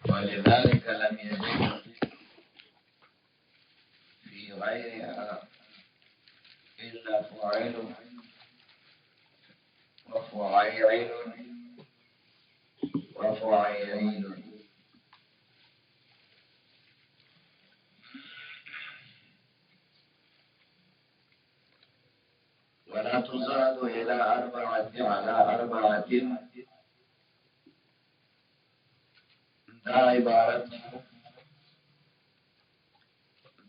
ولذلك لم يجد في غيرها إلا فاعل وفاعل وفاعلين. ولا تزاد إلى أربعة على أربعة. دا عبارت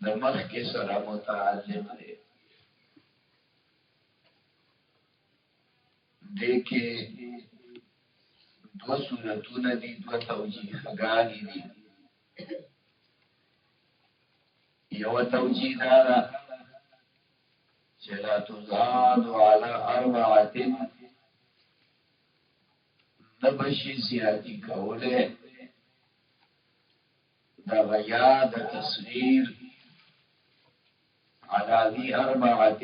د مخکې سره متعلق دی. دې کې دوه صورتونه دي، دوه توجیهګانې دي. یوه توجیه دا ده چې لا تزاد علی اربعة، نه بشي زیاتي کولی دا غیا د تصغیر علی ذی اربعة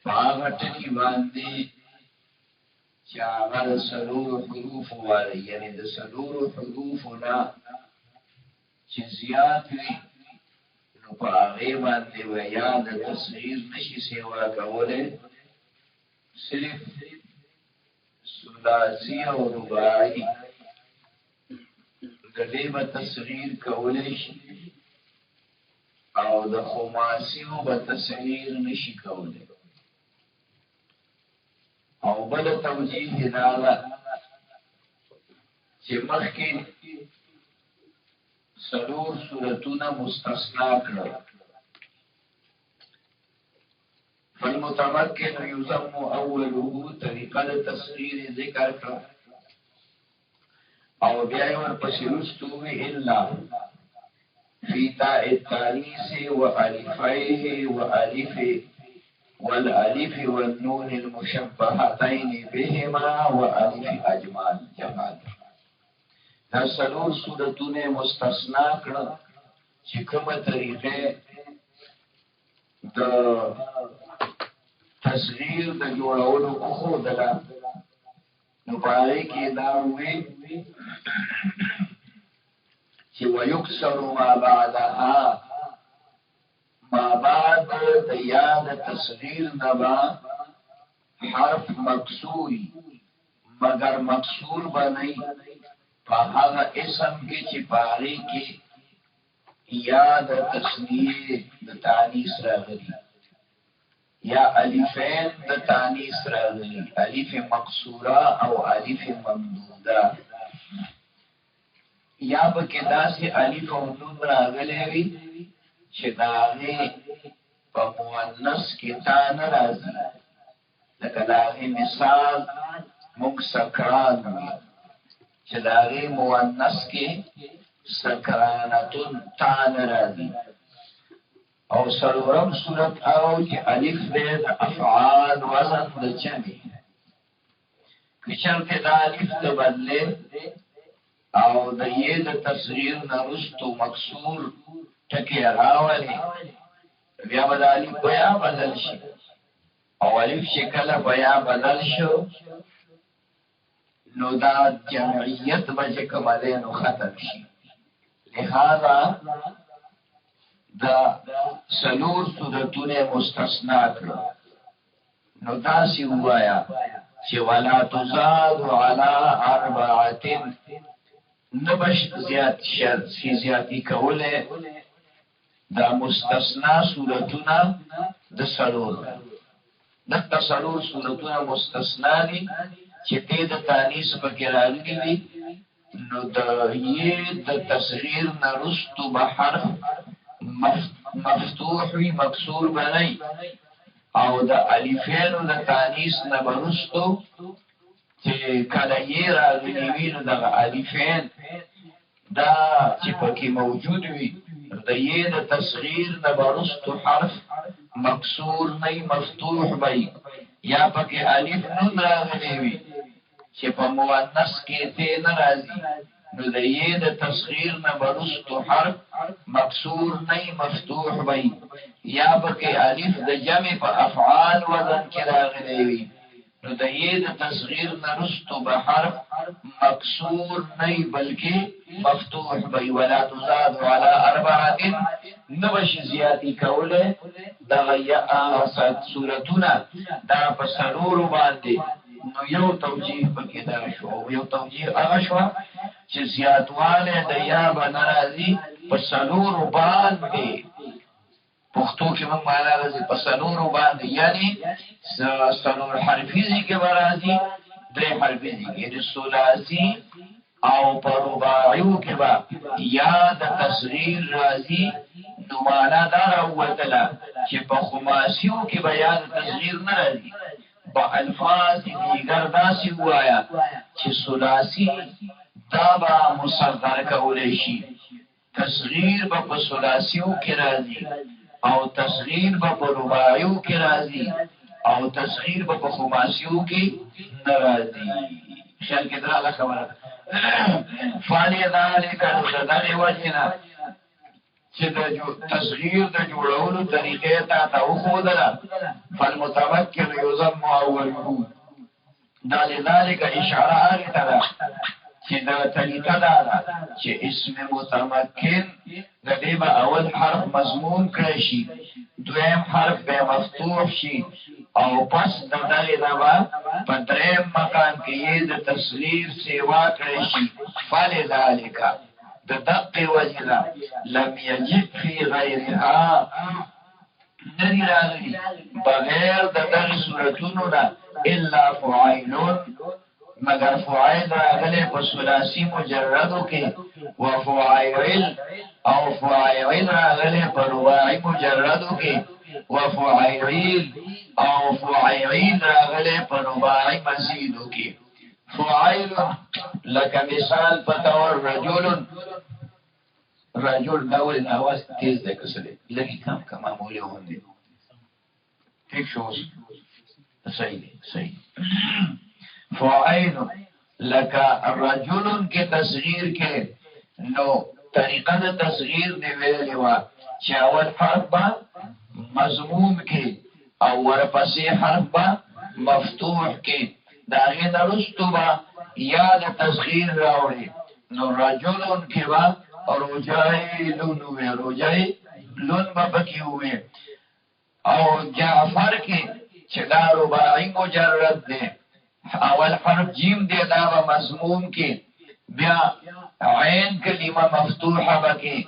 فاغه ټکی باندې چې هغه د څلورو حروفو والی، یعنی د څلورو حروفو نه چې زیات وي نو په هغې باندې ویا د تصغیر نشي سیوا کولی. صرف ثلاثي او رباعي د دې به تصغیر کولی شي او د خماسیو به تصغیر نشي کولی. او بل توجیه دا ده چې مخکې څلور صورتونه مستثنا کړل. فالمتمكن يضم اوله طریقه د تصغیر ذکر کړه او بیا یې ورپسې وروستو وی الا فی تاء التانیث والفیه والالف والنون المشبهتين بهما والف اجمال جمال. دا څلور صورتونه مستثنا کړه چې کومه طریقه د تصغیر د جوړولو وښودله نو په هغې کې دا ووی چې ویکسر ما بعدها، ما بعد د یا د تصغیر نه به حرف مکسوری مگر مکسور به نه وي په هغه اسم کې چې په هغې کې یا د تثنیې د تانیث راغلي یا الفین د تانیث راغلي، الف مقصوره او الف ممدوده. یا پکې داسې الف او نون راغلی وي چې د هغې په مؤنث کې تا نه راځي. لکه د هغې مثال موږ سکران وي چې د هغې مؤنث کې سکرانتون تا نه راځي. او څلورم صورت او چې الف دی د افعال وزن د جمع، که چېرته دا الف د بدلې او د یې د تصغیر نه وروستو مکسور ټکی راولي بیا به د الف بیا بدل شي او الف چې کله بیا بدل شو نو دا جمعیت به چې کومه دی نو ختم شي. لہذا دا څلور صورتونه مستثنا کړه. نو داسې ووایه چې ولا تزاد علی اربعة، نه بش زیاتي کولی دا مستثنا صورتونه د څلور. دغه څلور صورتونه مستثنا دي چې دې د تانیث پکې راغلي وي نو د یې د تصغیر نه وروستو به حرف مفتوح وي مکسور به نه وي او د الفینو د تانیث نه به وروستو چې کله یې راغلي وي نو دغه الفین دا چې پکې موجود وي د یې د تصغیر نه به وروستو حرف مکسور نه وي مفتوح به وي یا پکې الف نون راغلی وي چې په مؤنث کې ته نه راځي نو د ی د تصغیر نه برستو حرف مکسور نه مفتوح وي یا بکې الف د جمع په افعال وزن کې راغلی وي نو د ی د تصغیر نه رستو به حرف مکسور نه بلکې مفتوح وي ولا تزاد على اربعه نبش زیاتی کوله د غیا صورتونه دا په سرور باندې نو یو توجیه پکې دا شو یو توجیه هغه شو چې زیاتواله د یا بنرازي په سرور باندې پښتو کې موږ معنا راځي په سرور باندې یعنی سرور حرفي کې راځي درې حرفي کې د ثلاثي او په رباعیو کې با یا د تصغیر راځي نو معنا دا راوتله چې په خماسیو کې بیان تصغیر نه راځي با الفاظ دیگر داسی ہوایا چه سلاسی دابا مصغر کولی شی تصغیر با پا سلاسیو کی رازی او تصغیر با پا رباعیو کی رازی او تصغیر با پا خماسیو کی نرازی خیال که در اللہ خبر فالی ذالک دادر وجهنا چې د تصغیر د جوړولو طریقې ته وښودله فالمتمکن یضم اوله دا لذلك اشاره هغه ته ده چې دا طریقه ده چې اسم متمکن د دې به اول حرف مضمون کړی شي دویم حرف به مفتوح شي او پس د دغه نه په دریم مقام کې یې د تصغیر سیوا کړی شي فلذلك د دقه وجلا لم يجد في غيرها ندی راغلی بغیر د دغه صورتونو نه الا فعیل مگر فعیل راغلی په ثلاثی مجردو کې وفعیل او فعیل راغلی په رباعی مجردو کې وفعیل او فعیل راغلی په رباعی مزیدو کې فعیل لکه مثال پتاور رجل داول اواز تیز ده کسلی لگی کم معمولی هونده ٹھیک شوز صحیح فعیل لکه رجل کے تصغیر کے نو طریقه د تصغیر دی ویلی وا چې اول حرف با مضموم کې او ورپسې حرف با مفتوح کې داغه نرستو با یا د تصغیر راوړي نو رجلون کې با رجایلون وی رجایلون با بکی ہوئے او جعفر کې چې دا رباعی مجرد دی اول حرف جیم دی دا با مضموم کې بیا عین کلمه مفتوحه بکی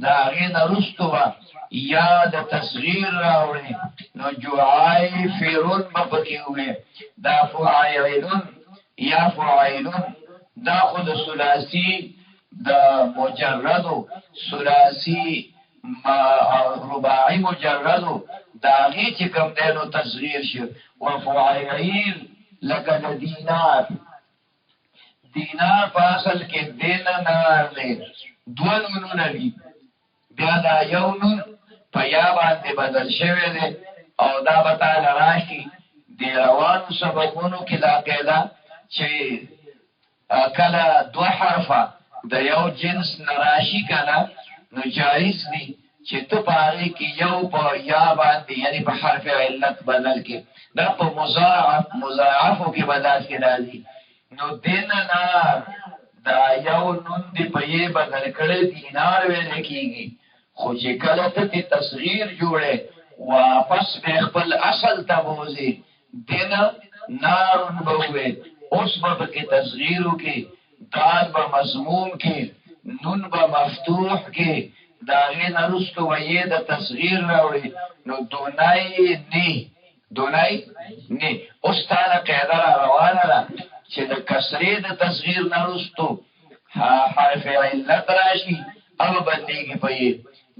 داغه نرستو با یا د تصغیر راوړي نو جعایفرون با بکی ہوئے دا فعایلون یا فعایلون دا خود ثلاثی دا مجردو ثلاثی رباعی مجردو دا غی چی کم دینو تصغیر شد وفعایل لکه د دینار په اصل کې دین نار دی دوه نونونه دي بیا دا یو نون په یا باندې بدل شوی دی او دا به تعالی راشي د روانو سبقونو کې دا قاعده چې کله دوه حرفه د یو جنس نراشی کله نو جایز دی چې ته پاره کې یو په یا باندې یعنی په حرف علت بدل کې دا په مضاعفو کې بدل کې راځي نو دین نار دا یو نون دی په یې بدل کړي دینار ویل کېږي خو چې کله ته تصغیر جوړه واپس به خپل اصل ته بوزي دین نار بووي اوس په کې تصغیرو کې دال با مضموم کې نون با مفتوح کې داغه نرستو وې د تصغیر راوړي نو دونای نه اوس تعالی قاعده روانه ده چې د کسرې د تصغیر نرستو حرف علت راشي او بدلیږي په یې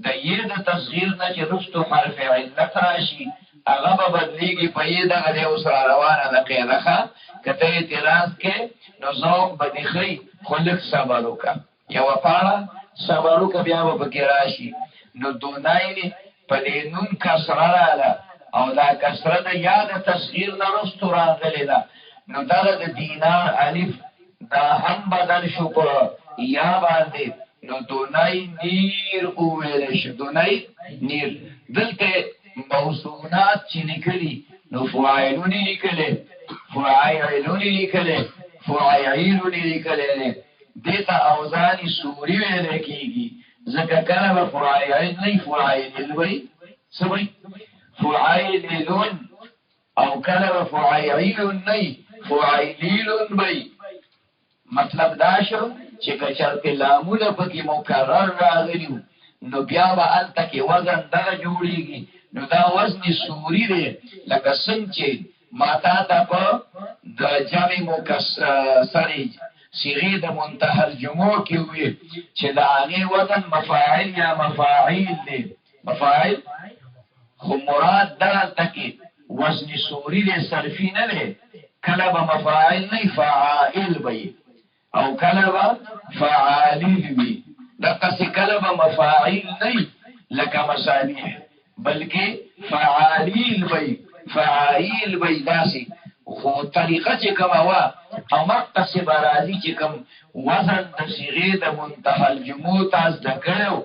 د یې د تصغیر نه چې رستو حرف علت راشي هغه به بدلیږي په یې دغه اوس روانه ده قاعده کته اعتراض کې نو زوم بدیخی خلق صبر وکا یو پاره صبر وکا بیا به کې راشي نو دونای په دې نون کسره رااله او دا کسره د یاد تصغیر نه رستو راغلی ده نو دا د دینار الف دا هم بدل شو په یا باندې نو دونای نیر اوویل شي دونای نیر دلته موصونات چې لیکلي نو فاعلون لیکلي فاعلون لیکلي فاعلون لیکلي دیتا اوزانی سوری ویل کیږي ځکه کله به فاعل نه فاعل وي سوي فاعلون او کله به فاعلون نه فاعلون وي مطلب دا شو چې کچرته لامونه پکې مکرر راغلی نو بیا به الته کې وزن دا جوړیږي نو دا وزن سوری دی لکه څنګه چې ماتا ته په د جمع مکسر صيغه د منتهى الجموع کې وي چې دا هغه وزن مفاعل یا مفاعیل دی مفاعل خو مراد دا تکي وزن سوری دی صرفي نه دی کله به مفاعل نه فاعل وي او کله به فاعلیل وي دغه کله به مفاعل نه لکه مصالح بلکې فاعلیل وي فاعل وي داسي خو طریقه چې کومه وا او مقتصب راځي چې کوم وزن د صيغه د منتهى الجموع تاسو د کړو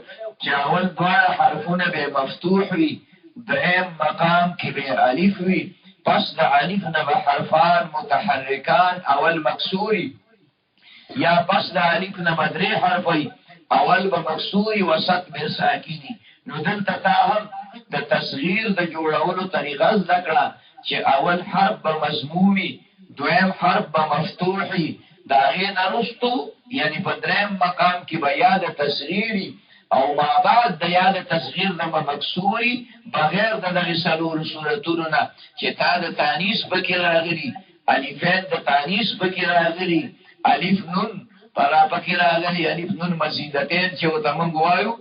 چې اول دوه حرفونه به مفتوح وي دریم مقام کې به الف وي پس د الف نه به حرفان متحرکان اول مکسوري یا پس د الف نه بدري حرف وي اول به مکسوري وسط به ساکني نو دلته تاهم د تصغیر د جوړولو طریقه ذکر چې اول حرف به مضمومي دویم حرف به مفتوحي دا غي نرستو یعنی په دریم مقام کې به یاد تصغیری او ما بعد د یاد تصغیر د مکسوري بغیر د دغه سلور صورتونو نه چې تا د تانیث پکې راغلي الفین د تانیث پکې راغلي الف نون پرا پکې راغلي الف نون مزیدتين چې وته مونږ وایو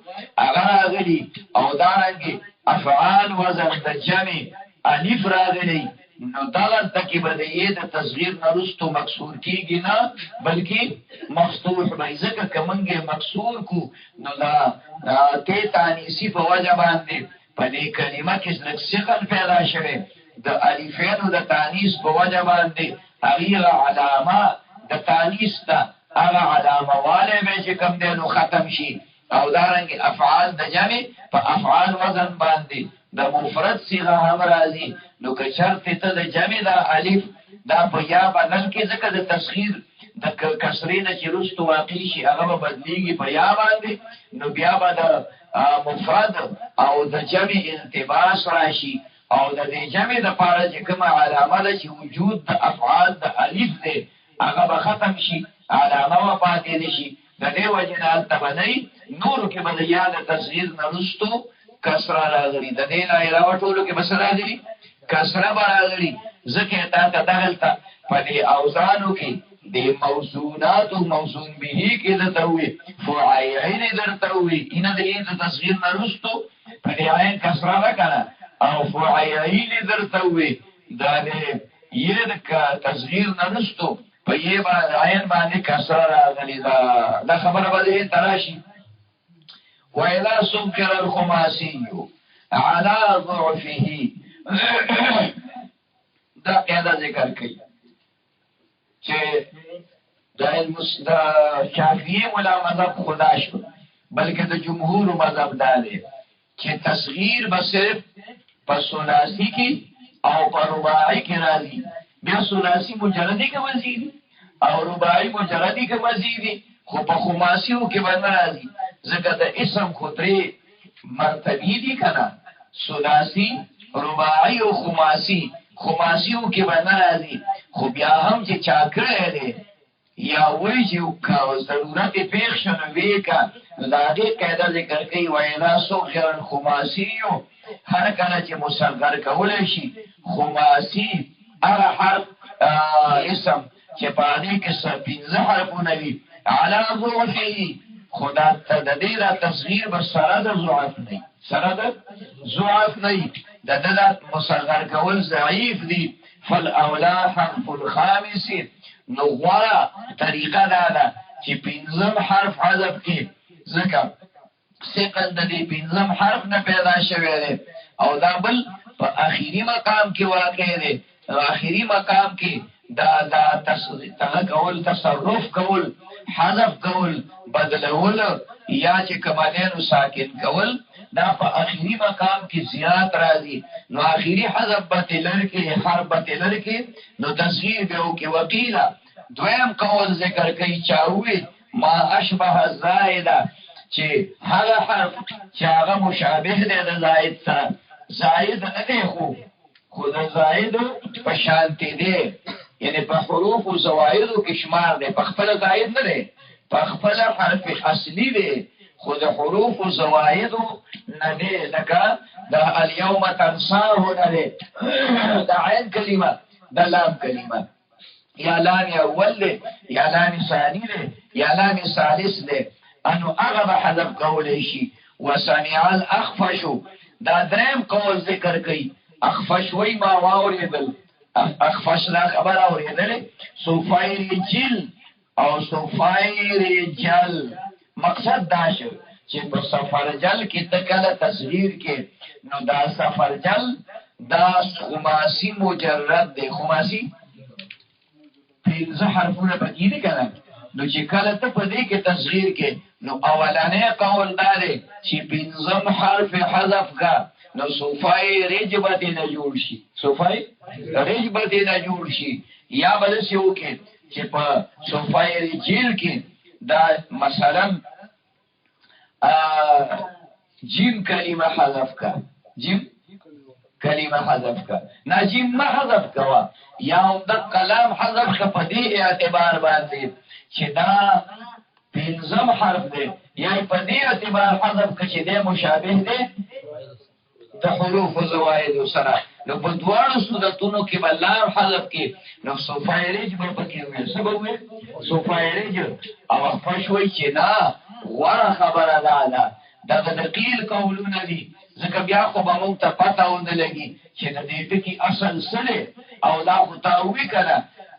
هغه راغلي او دا رنګي افعال وزن د جمع الف راغلی نو دغه تکي بدیه د تصغیر نرستو مکسور کیږي نه بلکې مفتوح به ځکه کومنګه مکسور کو نو دا ته تانیسی په وجه باندې په دې کلمه کې څه ثقل پیدا شوه د الفین د تانیس په وجه باندې هغه علامه د تانیس ته هغه علامه والے به چې کوم دی نو ختم شي او دارنګ افعال د جمع په افعال وزن باندې د مفرد صيغه هم راځي نو که شرط ته د جمع د الف دا په یا بدل کې ځکه د تسخير د کسرې نه چې رستو واقع شي هغه بدليږي په یا باندې نو بیا به د مفرد او د جمع التباس راشي او د جمع د پاره چې کومه علامه ده چې وجود د افعال د الف ده هغه به ختم شي علامه و پاتې نشي د دې وجه نه تبني نور کې به د یا د تصغير نه رستو کسره راغلی د دې نه علاوه ټولو کې بس راغلی کسره راغلی ځکه تا ته دغلته په دې اوزانو کې د موصونات او موصون به کې د توي فاعلین درته وي ان دې د تصغیر نه رستو په دې عین کسره وکړه او فاعلین درته وي دا دې یې د تصغیر نه رستو په یې باندې عین باندې کسره راغلی دا خبره به تراشي وإذا سكر الخماسي على ضعفه دا قاعده ذکر کړي چې د شافعي ولا مذهب خدا شو بلکې د جمهور مذهب دا دی چې تصغیر به صرف په ثلاثي کې او په رباعي کې راځي بیا ثلاثي مجردي کې مزيد او رباعي مجردي کې مزيد خو په خماسيو کې باندې راځي ځکه د اسم خطري مرتبه دي کنه ثلاثي رباعي او خماسيو کې باندې راځي خو بیا هم چې چا کړی دی یا وایي چې کا ضرورت پیښ شنه ویکا دا دې قاعده ذکر کوي واینا سوخر الخماسيو هر کله چې مصغر کول شي خماسي هغه حرف اسم چې په دې کې 15 حرفونه وي على ضعفه خدا د دې را تصغیر بر سره د ضعف نه سره د ضعف نه د مصغر کول ضعیف دي فالاولا حرف الخامس نو غوا طریقه دا چې پنځم حرف حذف کې ذکر ثقل د دې پنځم حرف نه پیدا شوی دی او دا بل په اخیری مقام کې واقع دی اخیری مقام کې دا تصرف کول حذف کول بدلول یا چې کمالینو ساکن کول دا په اخیری مقام کې زیات راځي نو اخیری حذف بتلر کې حرف بتلر کې نو تصغیر به او کې وکیلا دویم قول ذکر کوي چاوي ما اشبه الزائده چې هغه حرف چې هغه مشابه دی د زائد سره زائد نه دی خو د زائد په شانتي دی یعنی په حروف او زوائد کې شمار دی په خپل زائد نه دی په خپل حرف اصلي دی خو د حروف او زوائد نه دی لکه د اليوم تنصاه نه دی د عین کلمه د لام کلمه یا لام اول دی یا لام ثانی دی یا لام ثالث دی انو اغب حذف قولی شي وسمع الاخفش دا درم قول ذکر کوي اخفش وی ما واوریدل اخفش لا خبر اوریدل صفیر جل او صفیر جل مقصد دا شو چې په صفر جل کې تکله تصغیر کې نو دا صفر جل دا خماسی مجرد دی خماسی پینځه حرفونه پکې دي کنه نو چې کله ته په دې کې تصغیر کې نو اولانې قول دا دی چې پنځم حرف حذف کا نو صفای رجبت نه جوړ شي صفای رجبت نه جوړ شي یا بل څه وکړي چې په صفای رجل کې دا مثلا جیم کلمه حذف کا جیم کلمه حذف کا نا جیم ما حذف کوا یا د کلام حذف کا په دې اعتبار باندې چې دا پنځم حرف دی یا په دې اعتبار حذف کچې دی مشابه دی د حروف او زوائد سره نو په دواړو صورتونو کې بلام حذف کې نو صفایرج به پکې وي سبب وي صفایرج او خفشوي چې دا غوړه خبره ده دا د قیل قولونه دي ځکه بیا خو به مونږ ته پته ونه لګي چې د دې ټکي اصل سره او دا خو تاوی کړه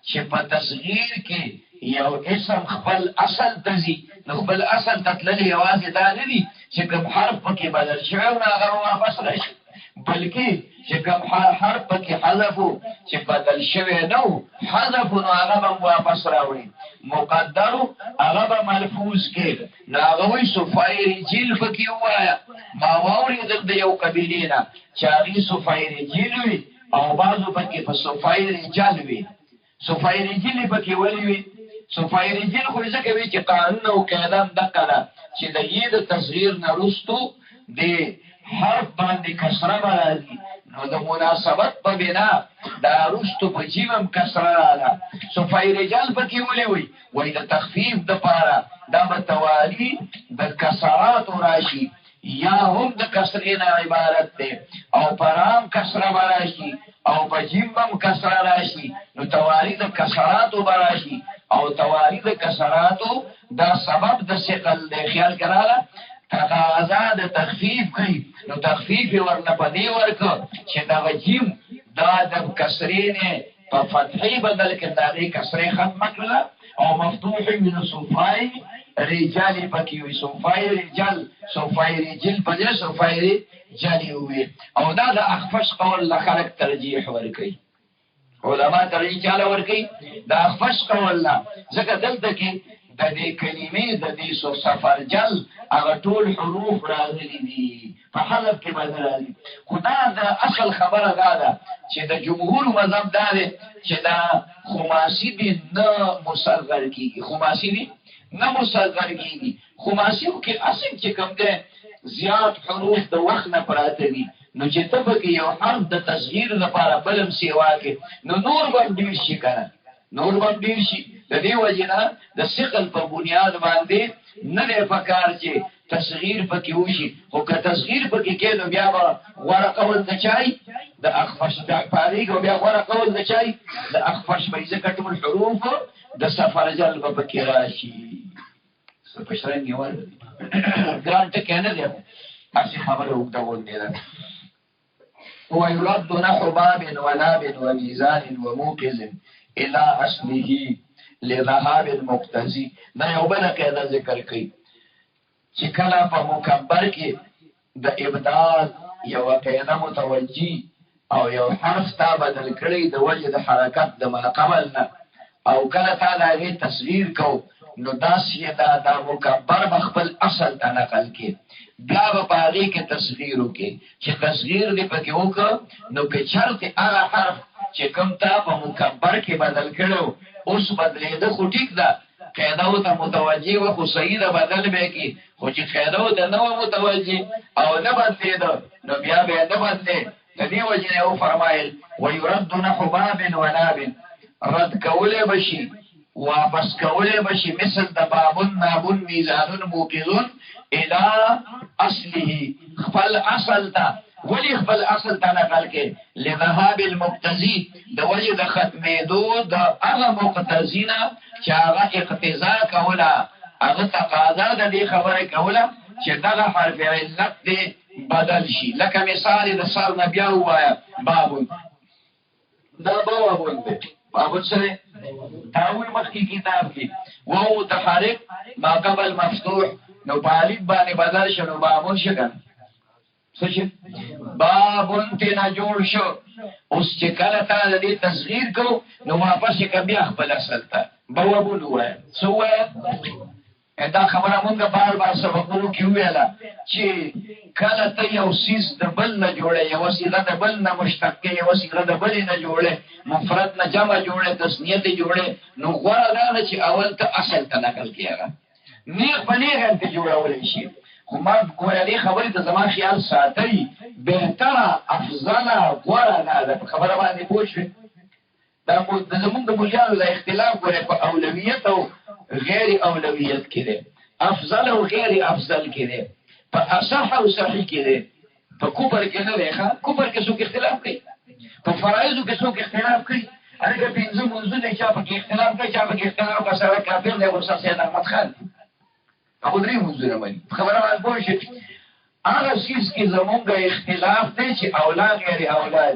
چې په تصغیر کې یو اسم خپل اصل تزي نو خپل اصل تتللی یوازې دا نه دي چې کوم حرف پکې بدل شوی او هغه واپس راشي بلکې چې کوم حرف پکې حذف چې بدل شوی نو حذف نو هغه واپس راوړي مقدر هغه به ملفوظ کې نو هغه وي صفایر جل پکې وایا ما واوري د یو قبیلینا چې هغه صفایر جل وي او بعضو پکې په صفایر جل وي صفایر جل پکې ولي وي صفایر جل خو ځکه وی چې قانون او قاعده دغه ده چې د یې د تصغیر نه وروسته د حرف باندې کسره راځي نو د مناسبت په بنا دا وروسته په جیمم کسره راځي صفایر جل پکې ولي وي وای د تخفیف د پاره دا متوالی د کسرات راشي یا هم د کسرې نه عبارت ده او پرام کسره راشي او په جیمم کسره راشي نو توالی د کسرات راشي او توارید کسراتو دا سبب د ثقل د خیال کراله تقاضا د تخفیف کوي نو تخفیف ورنه پدې ورکو چې دا جیم دا د کسرینه په فتحي بدل کې دا د کسرې ختم کړه او مفتوح من صفای رجال پکې وي صفای رجال صفای رجل په دې صفای رجال وي او دا د اخفش قول لخلق ترجیح ورکوي علماء ترجیح چاله ورکی دا اخفش قولنا ځکه دلته کې د دې کلمې د دې صفر جل هغه ټول حروف راغلي دي په حذف کې بدل راځي خدا د اصل خبره ده چې د جمهور مذهب دا دی چې دا خماسی دي نه مصغر کیږي خماسی دي نه مصغر کیږي خماسی کې اصل چې کوم ده زیات حروف د وخت نه پراته دي نو چې تبکه یو حرف د تصغیر لپاره بلم سیوا کې نو نور باندې ډیر شي کنه نور باندې ډیر شي د دې وجنه د ثقل په بنیاد باندې نه لري پکار چې تصغیر پکې وشي او که تصغیر پکې کې نو بیا ورقه ول چای د اخفش د پاریګ او بیا ورقه ول چای د اخفش په ځکه ټول حروف د صفر جل پکې راشي څه پښرنګ یو ګرانټ کنه دی اسی خبره وکړو نه هو يرد نحو باب ولاب وميزان وموقظ الى اصله لذهاب المقتضي دا یو بل قاعده ذکر کړي چې کله په مکبر کې د ابدال یو قاعده متوجي او یو حرف تا بدل کړي د وجه د حرکت د ما قبل نه او کله تا دا غي تصویر کو نو داسې دا مکبر بخپل اصل ته نقل کې بیا به په هغې کې تصغیر وکړي چې تصغیر دې پکې وکړه نو که چرته هغه حرف چې کوم تا په مکبر کې بدل کړو اوس بدلېده خو ټیک ده قاعده ورته متوجه و خو صحیح ده بدل به کې خو چې قاعده ورته نه وه متوجه او نه بدلېده نو بیا به یې نه بدلې د دې وجې نه وفرمایل ویرد نحو باب وناب رد کولی بشي واپس کولی بشي مثل د بابون نابون میزانون موقظون الى اصله خپل اصل ته ولی خپل اصل ته نقل کې لذهاب المقتضی د وجه د ختمېدو د هغه مقتضینا چې هغه اقتضا کوله هغه تقاضا د دې خبره کوله چې دغه حرف علت دی بدل شي لکه مثال د سر نه بیا ووایه بابون دا بابون دی بابون سره تاوی مخی کتاب کی وو متحرک ما قبل مفتوح نو پالیب بانی بدل شنو بابون شکن سوچه بابون تینا جوڑ شو اس چه کلتا دا دی تصغیر کو نو واپس که بیا اخبر اصل تا بابون ہوا ہے سو ہے دا خبره مونږه بار بار سبقونو کې ویله چې کله ته یو سیز د بل نه جوړې یو صيغه د بل نه مشتق کې یو صيغه د بل نه جوړې مفرد نه جمع جوړې تسنیه ته جوړې نو غوړه دا چې اول ته اصل ته نقل کیږي نیغ بلیغ ته جوړول شي خو ما ګورې خبرې ته زما خیال ساتي بهتره افضل غوړه ده خبره باندې پوښښ دا زمونږ د مليانو د اختلاف ګورې په اولویت او غیر اولویت کې ده افضل او غیر افضل کې ده په اصح او صحیح کې ده په کوبر کې نه ده کوبر کې څوک اختلاف کوي په فرایضو کې څوک اختلاف کوي هغه پنځه منځونه چې په کې اختلاف کوي چې په کې اختلاف کا سره کافر دی ورسره سید احمد خان هغه درې منځونه باندې خبره باندې پوه شئ هغه شیز کې زمونږ اختلاف دی چې اولاد غیر اولاد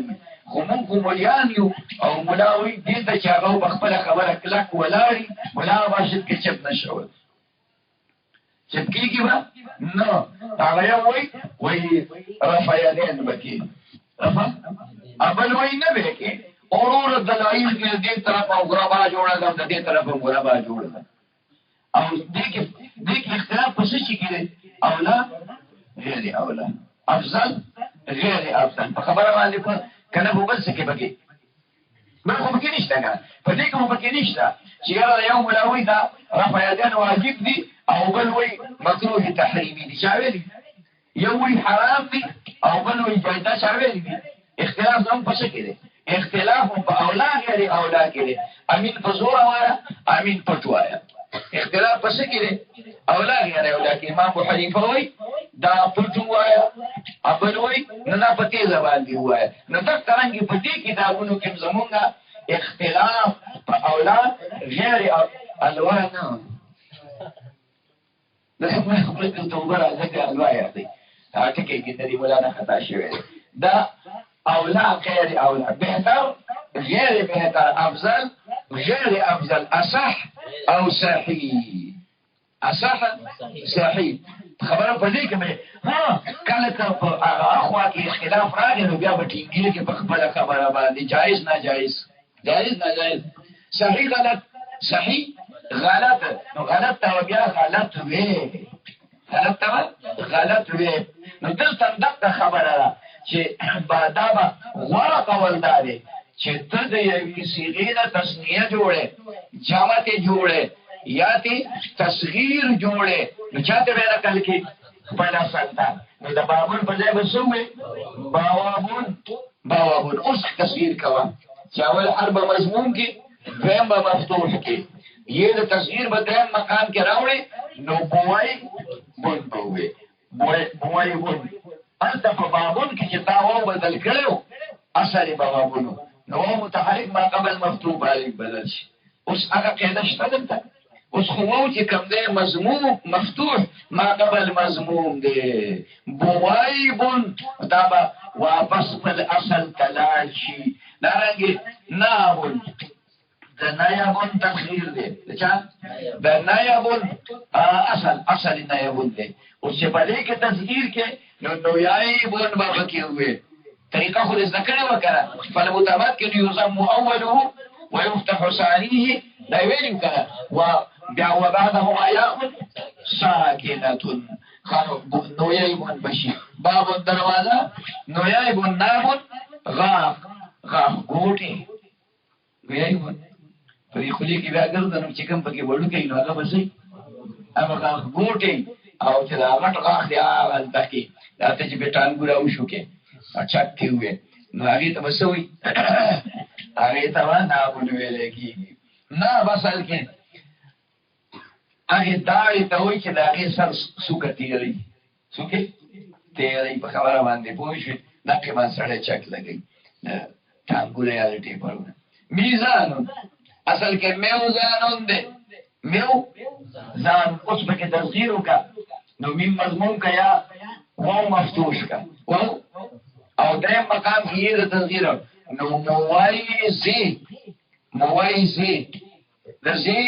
خو مونږ مليان یو او ملاوي دې ته چې هغه بخپل خبره کلک ولاري ملا باشد کې چپ نشول چپ کېږي با نو هغه یو وای رفع یدین بکی رفع ابل وای نه بکی اورور دلایل کې دې طرف او غربا جوړه ده دې طرف او غربا جوړه ده او دې کې اختلاف پس شي کې اولا غیر اولا افضل غیر افضل په خبره باندې کنه په بل څه کې بګي ما خو پکې نشته کنه په دې کې مو پکې نشته چې یو ملاوي دا رفع یدین واجب دي او بل وی مکروه تحریمی دي شاویلی یو وی حرام دي او بل وی جایز شاویلی دي اختلاف هم پس کې دي اختلاف په اولا غیر اولا کې دي امین فزور وایا امین پټوایا اختلاف پس کې دي اولا غیر اولا کې امام ابو حنیفه وی دا پټوایا ابل وی نه پتی زبان دی وای نو دا څنګه په دې کتابونو کې زمونږه اختلاف په اولا غیر الوانا دا څنګه خپل توبه راځي الوایا دی هغه کې کې د مولانا خطا شوی دا اولا غیر اولا بهتر غیر بهتر افضل غیر افضل اصح او صحیح اصح صحیح خبره په دې کې مې کله په اخوا کې اختلاف راغی نو بیا په ټینګي کې په خپل خبره باندې جایز ناجایز جایز ناجایز صحیح غلط صحیح غلط نو غلط ته بیا غلط وې غلط ته غلط وې نو دلته دغه خبره ده چې بادابه غوړه کول داري چې ته د یوې صيغې د تسنیه جوړې جمع ته جوړې یا تی تصغیر جوړه نو چاته ویل کل کې خپل سنتا نو د بابون په ځای وسوي باوابون اوس تصغیر کوا چاول حرب مضمون کې دویم به مفتوح کې یہ د تصغیر په دویم مقام کې راوړي نو بوای بون بوای بون انت په بابون کې چې تاو بدل کړو اثر باوابون نو متحرک ما قبل مفتوح باندې بدل شي اوس هغه قاعده شته دلته اوس خو چې کوم دی مضموم مفتوح ما قبل مضموم دی بوایبون دا به واپس پر اصل تلال شي دارنګې نابون د نایبون تخیر دی د نایبون اصل نایبون دی اوس چې په دې کې تصغیر کې نو یایبون به پکې وي طریقه خو دې ذکر وکړه فالمتابعت کې یضم اوله ويفتح ثانيه دا ویل کړه بیا وبعده آیاء ساکنتون نویبون بشی بابون دروازه نویبون نابون غاق گوٹی نویبون پری خلی کی بیا گردنم چکم پکی بڑو کئی نو آگا بسی اما غاق گوٹی او چې دا غټ غاښ دی هغه تکي دا ته چې بیٹانګو راوشو کې اچاکې وې نو هغه ته وسوي هغه ته ونه ونویل کېږي نه بسل کې هغه دای ته وایي چې دا هغه سر سوکه تیری سوکه تیری په خبره باندې پوه شو دا کې ما سره چک لګي ټانګو لري ټی په میزان اصل کې میوزانون دی میو ځان اوس به کې تصغیر وکړه نو میم مضمون کا یا واو مفتوش کا واو او دریم مقام کی یہ تصغیر نو موائزی درزی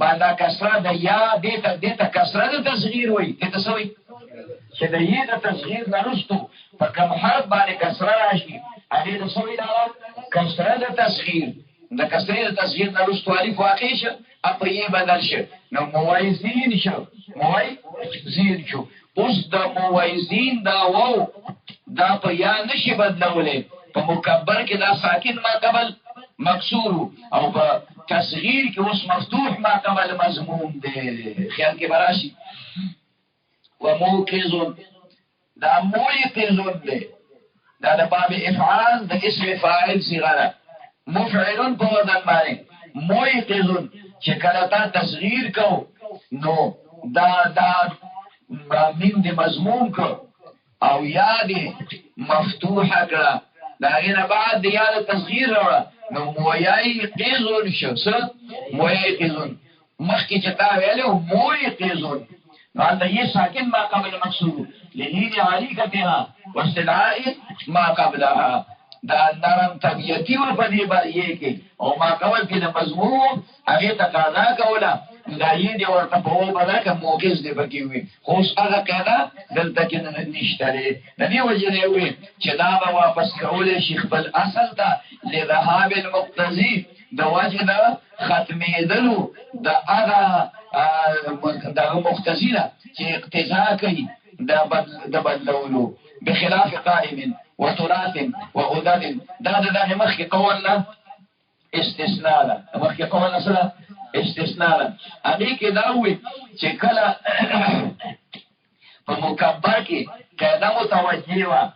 باندا کسرہ دا یا دیتا کسرہ دا تصغیر ہوئی دیتا سوئی چه دا یہ دا تصغیر نرستو پا کم حرف بانے کسرہ راشی اگه دا سوئی دا کسرہ دا تصغیر دا کسرہ دا تصغیر نرستو علیف واقعی شا اپا یہ بدل شا نو موائزین شا موائزین شو اس دا موائزین دا واو دا پا یا نشی بدلولی پا مکبر کی دا ساکن ما قبل مکسور او پا تصغیر کی اس مفتوح ما قبل مضموم دے خیال کے براشی وموکزون دا موکزون دے دا باب افعال دا اسم فاعل صغرہ مفعلون پا وزن مانے موکزون چکلتا تصغیر کو نو دا میم دی مضموم کو او یاد مفتوحه کرا دا غیر بعد دی یاد تصغیر روڑا نو مویای قیزون شو سر مویای قیزون مخی چتا ویلے موی قیزون نو آنتا یہ ساکن ما قبل مقصور لنید علیکتها واستدعائی ما قبلها دا نرم طبیعتی و پدی بر یہ کہ او ما قبل کی دا مضمون اگه تقاضا کولا دا یہ دی ورطا پاو بدا که موکز دی بکی ہوئی خوص آگا کہنا دلتا کی نشتره نبی وجنه ہوئی چه دا با واپس کول شیخ بل اصل تا لذهاب المقتضی دا وجه دا ختمی دلو دا آگا دا مقتضی دا چه اقتضا کئی دا بدلولو بخلاف قائم و طرات و غدد دا مخی قولنا استثناء دا مخی قولنا صدا استثناء اگه که داوی چه کلا پا مکبر کی قیده متوجه و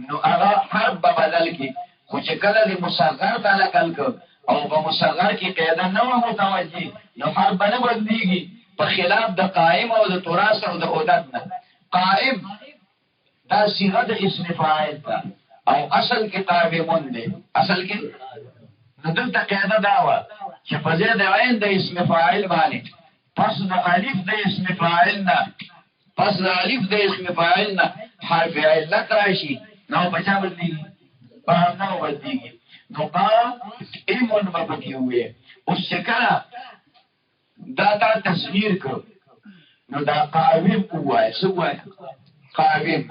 نو اغا حرب بدل کی خو چه کلا دی مصغر تا لکل که او پا مصغر کی قیده نو متوجه نو حرب نبدلیگی پا خلاف دا قائم او دا تراس او دا عدد نا قائم دا صیغه دا اسم فاعل تا او اصل کی قائمون دی اصل کی ندل تا قیده داوا چه پزید عین دا اسم فاعل بانی پس دا علیف دا اسم فاعل نا پس دا علیف دا اسم فاعل نا حرف علت راشی نو بچا بدلیگی باہم نو بدلیگی نو قام ایمون مبکی ہوئے اس چکرہ دا تا تصویر کرو نو دا قاویم ہوا ہے سو ہے قاویم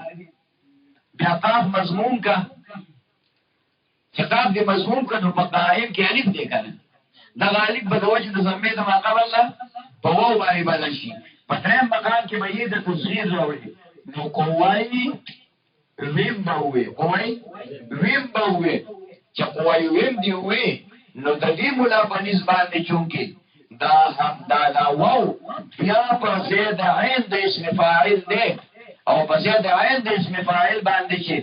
بیا قاف مضمون کا چقاب دی مضمون کا نو پا قائم کی علیف دے کرنا دا غالب بدوجه د زمې د ما قبل لا په وو باندې بدل شي په دریم مقام کې به یې د تصغیر راوړي نو کوای ویم باوي کوای ویم باوي چې کوای ویم دی وې نو د دې مولا په نسبت باندې چونکی دا هم دا واو بیا په زید عین د اسم فاعل دی او په زید عین د اسم فاعل باندې چې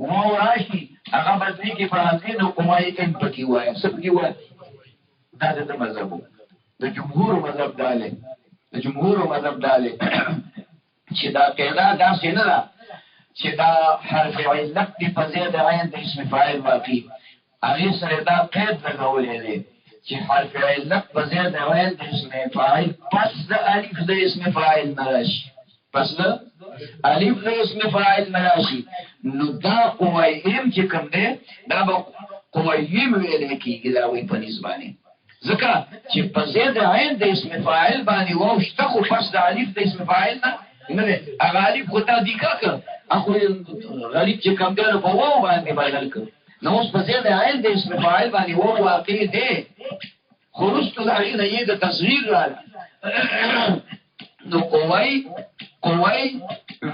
واو راشي هغه بدلی کې په حالت نو کوای ان پکې وای سب کې وای دا د مذهب د جمهور مذهب داله د جمهور مذهب داله چې دا قاعده دا څنګه ده چې دا حرف علت په زید عین د اسم فاعل واقع هغه سره دا قید لګولې دي چې حرف علت په زید عین د اسم فاعل پس د الف د اسم فاعل نراشي پس د الف د اسم فاعل نراشي نو دا قوایم چې کوم ده دا قوایم ویل کېږي دا وی په نسبانه ذکر چې په زید عین د اسم فاعل باندې واو شته خو پس د الف د اسم فاعل نه نه غالب خو تا دی کا اخو غالب چې کوم ده په واو باندې بدل کړ نو اوس په زید عین د اسم فاعل باندې واو واقع دی خو رستو د هغه نه د تصغیر را نو قوی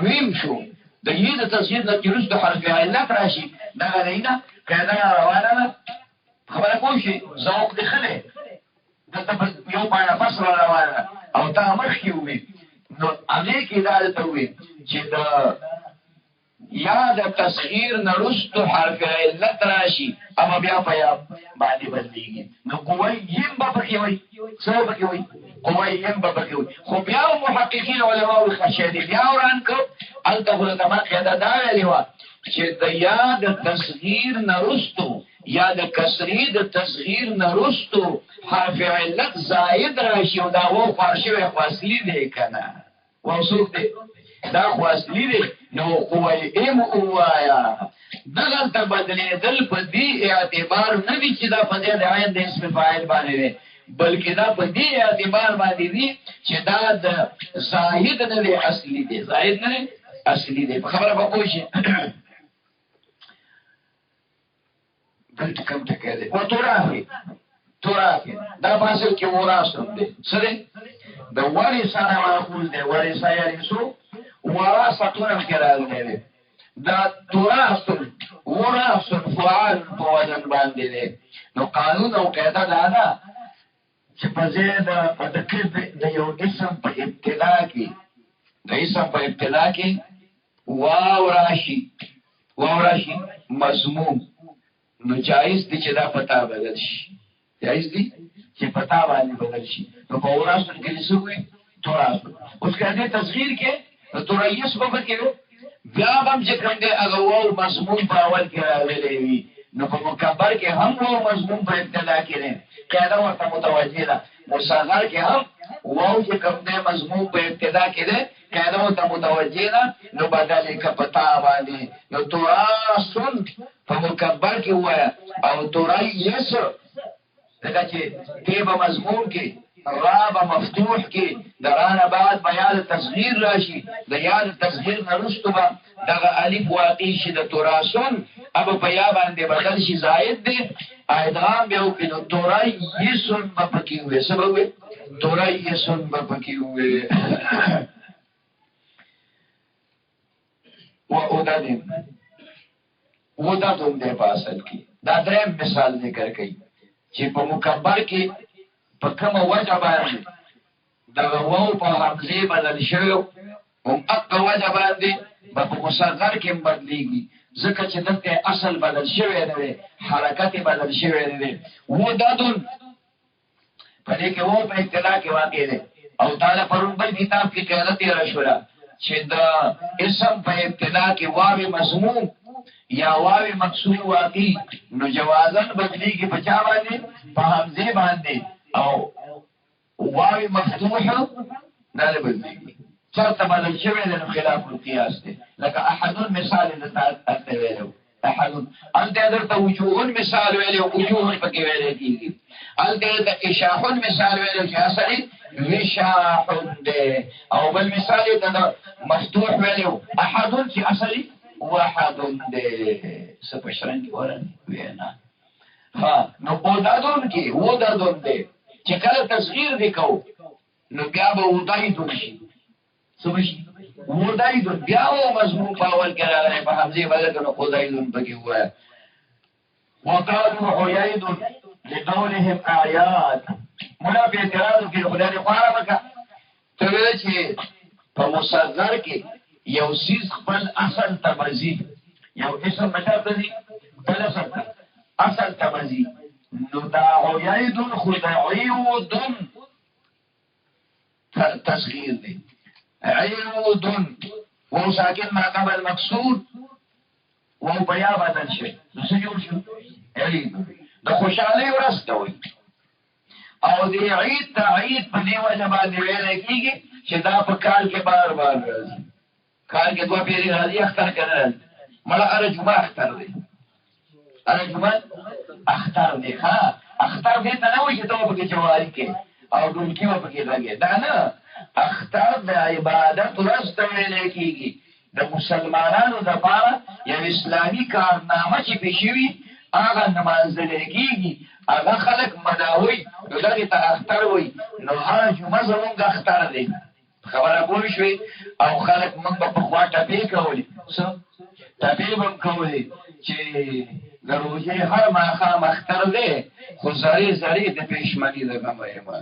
ویم شو د یی د تصغیر د جلوس د حرف علت راشي دا غلینا کله روانه خبره کوم شي ذوق دی خله دته یو باندې فصل روانه او تا مخکې وي نو امې کې دا ته وي چې دا یا د تصغیر نرستو حرف علت راشي اما بیا پیا باندې بدلیږي نو قوی یم به پکې وي څو پکې وي قوی یم به پکې وي خو بیا محققین علماء خشیدي بیا وران کو الته د مخه دا ویلی و چې د یا د تصغیر نرستو یا د کسری د تصغیر نرستو حرف علت زائد راشي او دا و فارشوي خاصلی دی کنه وصول دی دا خاصلی دی نو قوی ام اوایا دغل تا بدلی دل پا دی اعتبار نبی چی دا پا دی عین دا اسم فاعل بانی دی بلکہ دا پا دی اعتبار بانی دی چی دا دا زاہد ندی اصلی دی زاہد ندی اصلی دی پا خبر با کوشی بلت کم تکے دی و تورافی دا باسل کی وراسم دی سدی دا ورسانا معقول دی ورسا یریسو وراستون کرال دی دا تراستون فعال په وزن باندې دی نو قانون او قاعده دا ده چې په ځای د تکلیف د یو اسم په ابتدا کې واو راشي مضموم نو جایز دی چې دا پتا بدل شي جایز دی چې پتا باندې بدل شي نو په وراستون کې څه وي تراستون اوس کله تصغیر کې تورایس په کې بیا هم چې کوم دی هغه واو مضمون په اول کې راغلی وي نو په مکبر کې هم واو مضمون په ابتدا کې نه قاعده ورته متوجه ده مصغر کې هم واو چې کوم دی مضمون په ابتدا کې ده قاعده ورته متوجه ده نو بدل کې پتا باندې نو توراسن په مکبر کې وایا او تورایس دا چې تیبه مضمون کې راب مفتوح کی درانا بعد بیان تصغیر راشی بیان تصغیر نرستو با دغا علیف واقعی شی دا توراسون اب بیابان دے بدل شی زائد دے ادغام بیو کنو تورایسون با پکی ہوئے سبا ہوئے تورایسون با پکی ہوئے و ادادن دے پاسل کی دا درم مثال ذکر کئی چی پا مکبر کی په کومه وجه باندې دا واو په حمزه بدل شوی هم اقا وجه باندې په مصغر کې بدلیږي ځکه چې دغه اصل بدل شوی دی حرکت بدل شوی دی و دادون په دې کې وو په ابتدا کې واقع دی او تعالی پرون بل کتاب کې قاعده تیر شوه چې دا اسم په ابتدا کې واو مضموم یا واو مکسور واقع نو جوازن بدلیږي په چا باندې په حمزه باندې او واوی مفتوح دا لبزیگی چرت بدل شوی دنو خلاف القیاس دی لکه احدون مثال دتا ویلو احدون انتا در تا وجوهون مثال ویلو وجوهون پکی ویلو کیگی انتا در اشاحون مثال ویلو چه اصلی وشاحون دی او بل مثال در مفتوح ویلو احدون چه اصلی وحدون دی سپشرنگی ورن وینا نو بودادون کی ودادون دی چې کله تصغیر وکاو نو بیا به ودایدون شي سمشي ودایدون بیا و مضمون په اول کې راغلی په حمزه بدل نو ودایدون پکې وای وقالوا حييد لقولهم اعياد مولا په اعتراض کې خدای خواړه وکړه ته ویل چې په مصغر کې یو سیس خپل اصل تبذی یو اسم مشابه بل اصل تبذی نو دا عیدون خدعیودن تصغیر دی عیودن وو ساکن ما قبل مقصود وو بیا بدل شي نو سجور شو عیدون دا خوشحالی ورستوي او دی عید تا عید په دی وجه باندې ویل کېږي چې دا په کال کې بار راځي کال کې دوه پیری راځي اختر کړه مړه اره جمعه اختر دی اره جمعه اختر دی ها اختر دی ته نه وایي چې ته په کې جواری کې او ډولکی په کې لګي دا نه اختر د عبادت ورځ ته ویل کېږي د مسلمانانو لپاره یو اسلامي کارنامه چې پېښوي هغه نمازل کېږي هغه خلک مناوي نو دغې ته اختر وایي نو هغه جمعه زمونږ اختر دی خبره پوه شوې او خلک موږ به پخوا ټپې کولې څه ټپې به هم کولې چې د روژې هر ماښام اختر دی خو زرې زرې د پېشمني د غمه یمه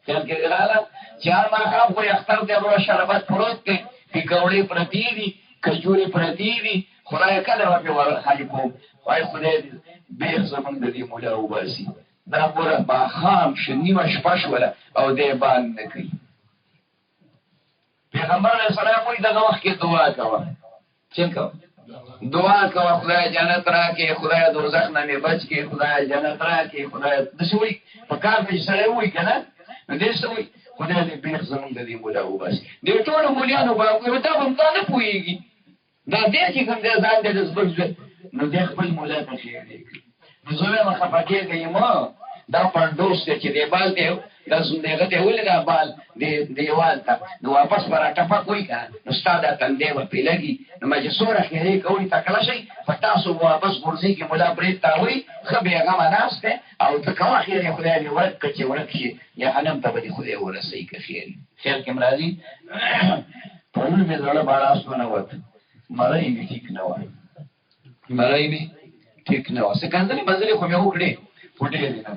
خیال کې راغله چې هر ماښام خو یې اختر دی بره شربت پروت دی پکوړې پرتې دي کجورې پرتې دي خدای کله به پرې ورخالي کوم وایي خدای دې بېخ زمونږ د دې مولا وباسي دا ګوره ماښام شو نیمه شپه شوله او دی بان نه کوي پیغمبر علیه السلام وایي دغه وخت کې دعا کوه څنګه کوه دعا کوه خدای جنت راکړي خدای دوزخ نه مې بچ کړي خدای جنت راکړي خدای داسې وایي په کار کې سړی وایي که نه نو دې څه وایي خدای دې بېخ زمونږ د دې مولا وباسي دې ټولو مولیانو به وایي دا به هم دا نه پوهېږي دا دی چې کوم دی ځان دی د زبک نو دی خپل مولا ته خیرې کړي نو زه وایم خفه کېږئ مه دا پنډوس دی چې دی بال دی دا دغه دی ولې دا بال دیوال ته نو واپس به راټپک وایي که نه نو ستا دا تندی به پرې لګي نو ما چې څومره خیرې کوئ تکړه شئ په تاسو به واپس غورځي کې ملا برید تاوئ ښه بېغمه ناست دی او ته کوه خیرې خدای دې ورک که چې ورک شي جهنم ته به دې خدای ورسوي که خیرې خیال کې م راځي پرون مې زړه باړاس ونه وت مړی مې ټیک نه وه مړی مې ټیک نه وه سکنځلې منځلې خو مې وکړې خو ډېرې نه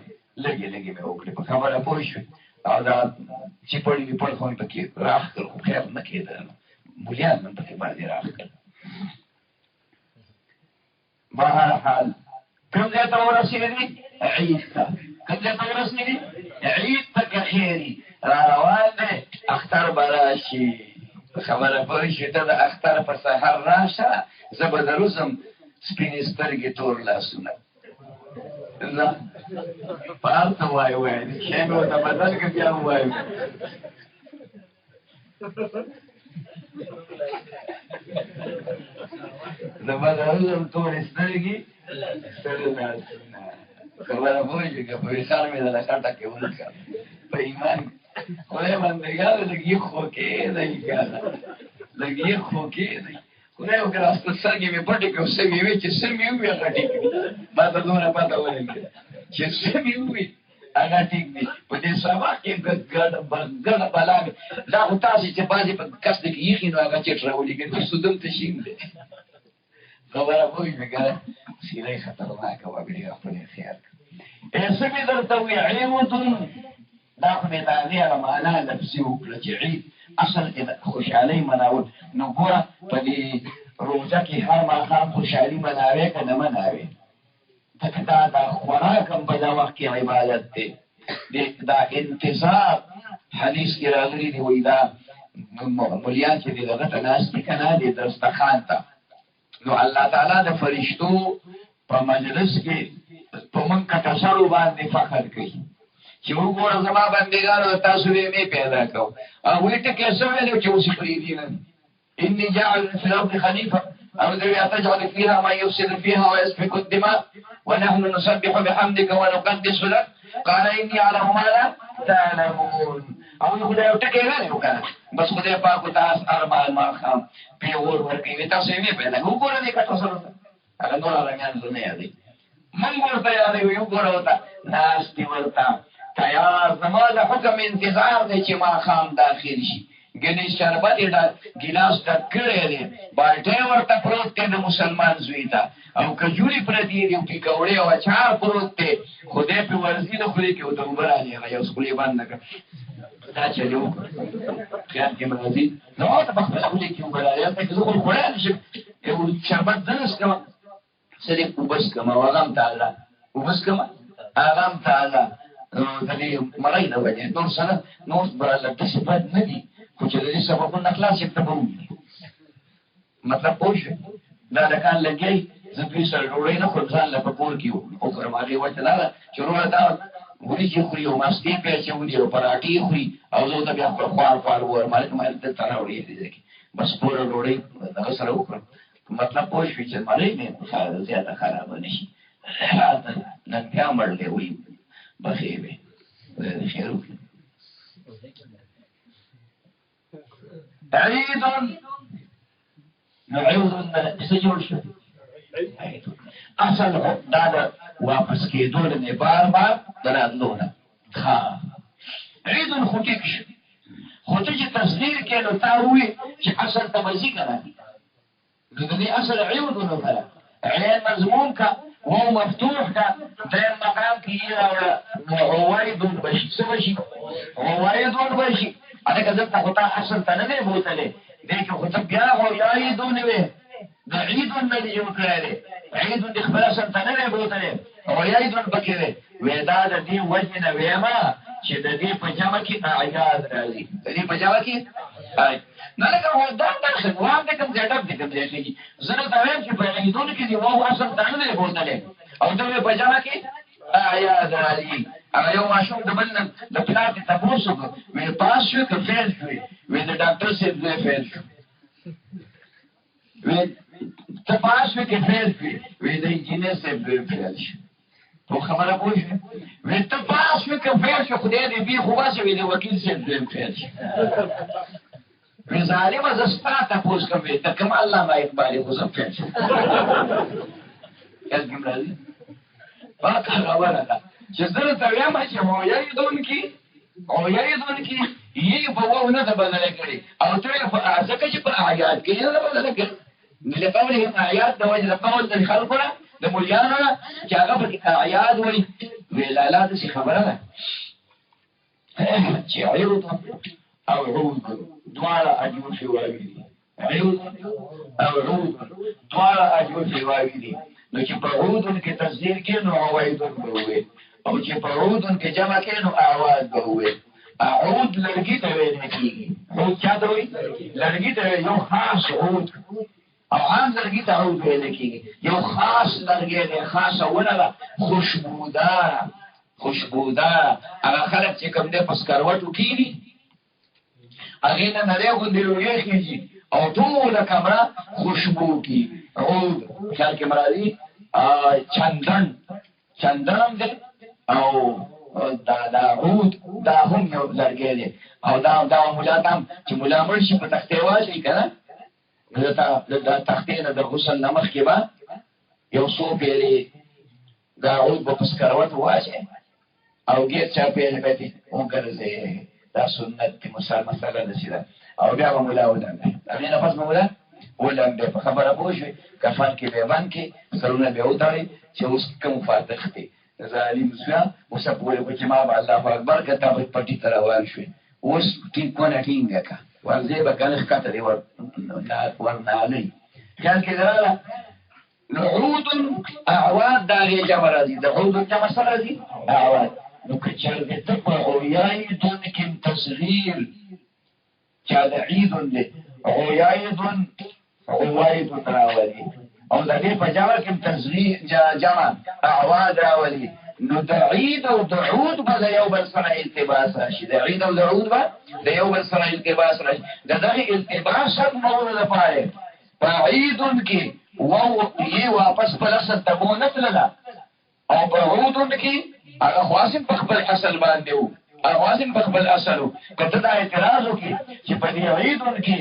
لږې لږې مې وکړې په خبره پوه شوې او دا چې پړې مې پړ خو مې پکې راخ کړ خو خیر نه کېده مولیان مې پکې باندې راخ کړ بهرحال کوم ځای ته ورسېدې عید ته کوم ځای ته ورسېدې عید ته که خیري را روان دی اختر به راشي خبره پوه شوې ته د اختر په سهر راشه زه به دروزم سپینې سترګې تور لاسونه زه په هر څه وایي وایي شی مې ورته بدل کړه بیا ووایو زه به دروزم تورې سترګې ستر لاسونه خبره پوه شوې که په ویښار مې دله کټه کې ولکړه په ایمان خدای بندګانو لږ یې خو کېدی که نه لږ یې خو کېدی خدای وکړه خپل سترګې مې پټې کړې او څه مې وویل چې څه مې ووي هغه ټیک دي ما ته دومره پته ولګېده چې څه مې ووي هغه ټیک دي په دې سبا کې ګډه بلا مې دا خو تاسې چې بعضې په کس دی کې ایښي نو هغه چټ راولېږي نو سودم ته شین دی خبره پوه شوې که نه سیرۍ خطرناکه وه بلې خپلې خیال کړه څه مې درته ووي عیمتون دا خو مې د هغې هغه معنا لفظي وکړه چې عید اصل کې د خوشحالۍ مناول نو ګوره په دې روژه کې هر ماښام خوشحالي مناوې که نه مناوې ځکه دا خوراک هم په دا وخت کې عبادت دی دا انتظار حدیث کې راغلي دي وایي دا مولیان چې دې دغه ته ناست دي که نه دې دسترخوان ته نو الله تعالی د فرشتو په مجلس کې په موږ کټسرو باندې فخر کوي چې وګوره زما بندګانو تاسو مې پیدا کوو او وایي ټکې څه ویلو چې اوس یې پرېږدي نه إني جاعل في الأرض خليفة أو ذرية تجعل فيها من يفسد فيها ويسفك الدماء ونحن نسبح بحمدك ونقدس لك قال إني أعلم ما لا تعلمون او خدای یو ټکی غلی وکړه بس خدای پاک ته ارمان ماښام پرې اور ورکوي تاسو یې مې پیدا وګوره دې کټو سره هغه نور عالمیان زه نه یادوي موږ ورته یادوي وګوره ورته ناست دي ورته تیار زما د حکم انتظار دی چې ماښام داخل شي ګنې شربت یې ګیلاس ډک کړی دی بالټۍ ورته پروت دی د مسلمان زوی ته او کجورې پرتې دي او پکوړې او اچار پروت دی خدای پرې ورځي د خولې کې ورته اوبه رالي هغه یو خولې بند نه کړه دا چلې وکړه خیال کې م راځي نو ته په خپله خولې کې اوبه رالي هلته که زه خو خوړی نه شم یو شربت زه نه څکمه څه دې اوبه څکمه او هغه هم تازه اوبه څکمه هغه هم تازه د دې مړۍ د وجې نور سره نور به لږ داسې بد نه دي خو چې د دې سببونه خلاص یې ته به وویني مطلب پوه شوې دا دکان لګیایي زه دوی سره ډوډۍ نه خورم ځان له په کور کې وکړم هغې وجه دا ده چې وروره دا وریجې خوري او ماستې پې اچولي او پراټې خوري او زه ورته بیا خپل خوار خوار ووایم مالک ما دلته راوړې دې ځای کې بس پوره ډوډۍ دغه سره وکړم مطلب پوه شوې چې مړۍ مې زیاته خرابه نه شي نن بیا مړ دی وایي بخیر وي خدای دې خیر وکړي عید نو عیوز څه جوړ شو اصل دا د واپس کېدو نه بار بار دراتلو نه ها عید خو ټیک شو خو ته چې تصدیر کې نو تا وې چې اصل ته وځي کنه نو د دې اصل عیودونه فلا عین مضمون کا وهو مفتوح کا دائم مقام کی عوائد بشي سبشي عوائد بشي انا كذبت خطا اصل تنه بوتله ديك خطا بیا عوائد نه د عید النبي جو کړه عید د خبر اصل تنه بوتله عوائد بکره ودا د دې وجه نه وېما چې د دې په جامه کې اعیاد راځي د دې په جامه کې نه لکه و دا څه وام دې کوم ځای دې کوم ځای کې زنه دا ویم چې په عیدونو کې دی وو اصل تنه نه بوتله او ته په جامه کې اعیاد راځي هغه یو ماشوم د بل د پلات تاسو وی پاس شو که فیل شو وی د ډاکټر سره دې فیل شو وی ته پاس شو که فیل شو وی د انجینر سره دې فیل شو په خبره پوه وی ته پاس شو که فیل شو خدای دې بي خو واسه وی د وکیل سره دې فیل شو وی ظالم از استا تاسو کوي ته کوم الله ما اقبال خو زم فیل شو کله کوم راځي پاک خبره ده چې زه ته وایم چې مو یریدون کی یی په وو نه ده بدل کړي او ته په ځکه چې په آیات کې نه بدل کړي نه قوله آیات د وجه قول د خلقنا د مليانو چې هغه په آیات وایي ولالات شي خبره ده چې عیرض او عود دواړه اجور شي وایي عیرض او عود دواړه اجور شي وایي نو چې په عودن کې تصدیر کې نو عوایدن به وي او چې په عودن کې جمع کې نو اعواد به وي عود لرګي ته ویل کېږي عود چا ته وایي لرګي ته یو خاص عود او عام لرګي ته عود ویل کېږي یو خاص لرګي دی خاصه ونه خوشبودار هغه خلک چې کوم دې پس کاروټو کېږي هغه نه نړۍ غوندې ویږي او ټول کمره خوشبو کی عود خیال کې مرادي چندن دې او دا عود دا هم یو لرګی دی او دا مولا تام چې مولا مړ شي په تختې واچي کنه دا تختې نه د غسل نمخ کې با یو څو پیلې دا عود په پسکروت واچي او ګیر چا پیلې پېتی وګرځي دا سنت دی مسله ده سیده او بیا مولا ودانه امینه پس مولا ولنده په خبره پوښي کفن کې به باندې سرونه به وتاړي چې اوس کوم فاتح دی ظالم زیا اوس په وړو کې ما به الله اکبر کته په پټي تر روان شو اوس ټینګونه ټینګه کا ورځي به کله ښکته دی ورنه علي خیال کې دراله نعود اعواد داغه جمع راځي د عود جمع سره راځي اعواد نو کچر دې تبع یایدون کې تصغیر چا د عیدون دې عوائد راولي او د دې په جمع کې تصغیر جمع اعواد راولي نو د عید او د عود به یو بل سره التباس راشي د عید او د عود به یو بل سره التباس راشي دغه التباس مو نه پاره په عیدون کې وو یې واپس په اصل ته مو نه تللا او په عودون کې هغه خاصم په خپل اصل باندې وو اوازم په خپل اصل کته دا اعتراض وکي چې په دې عیدون کې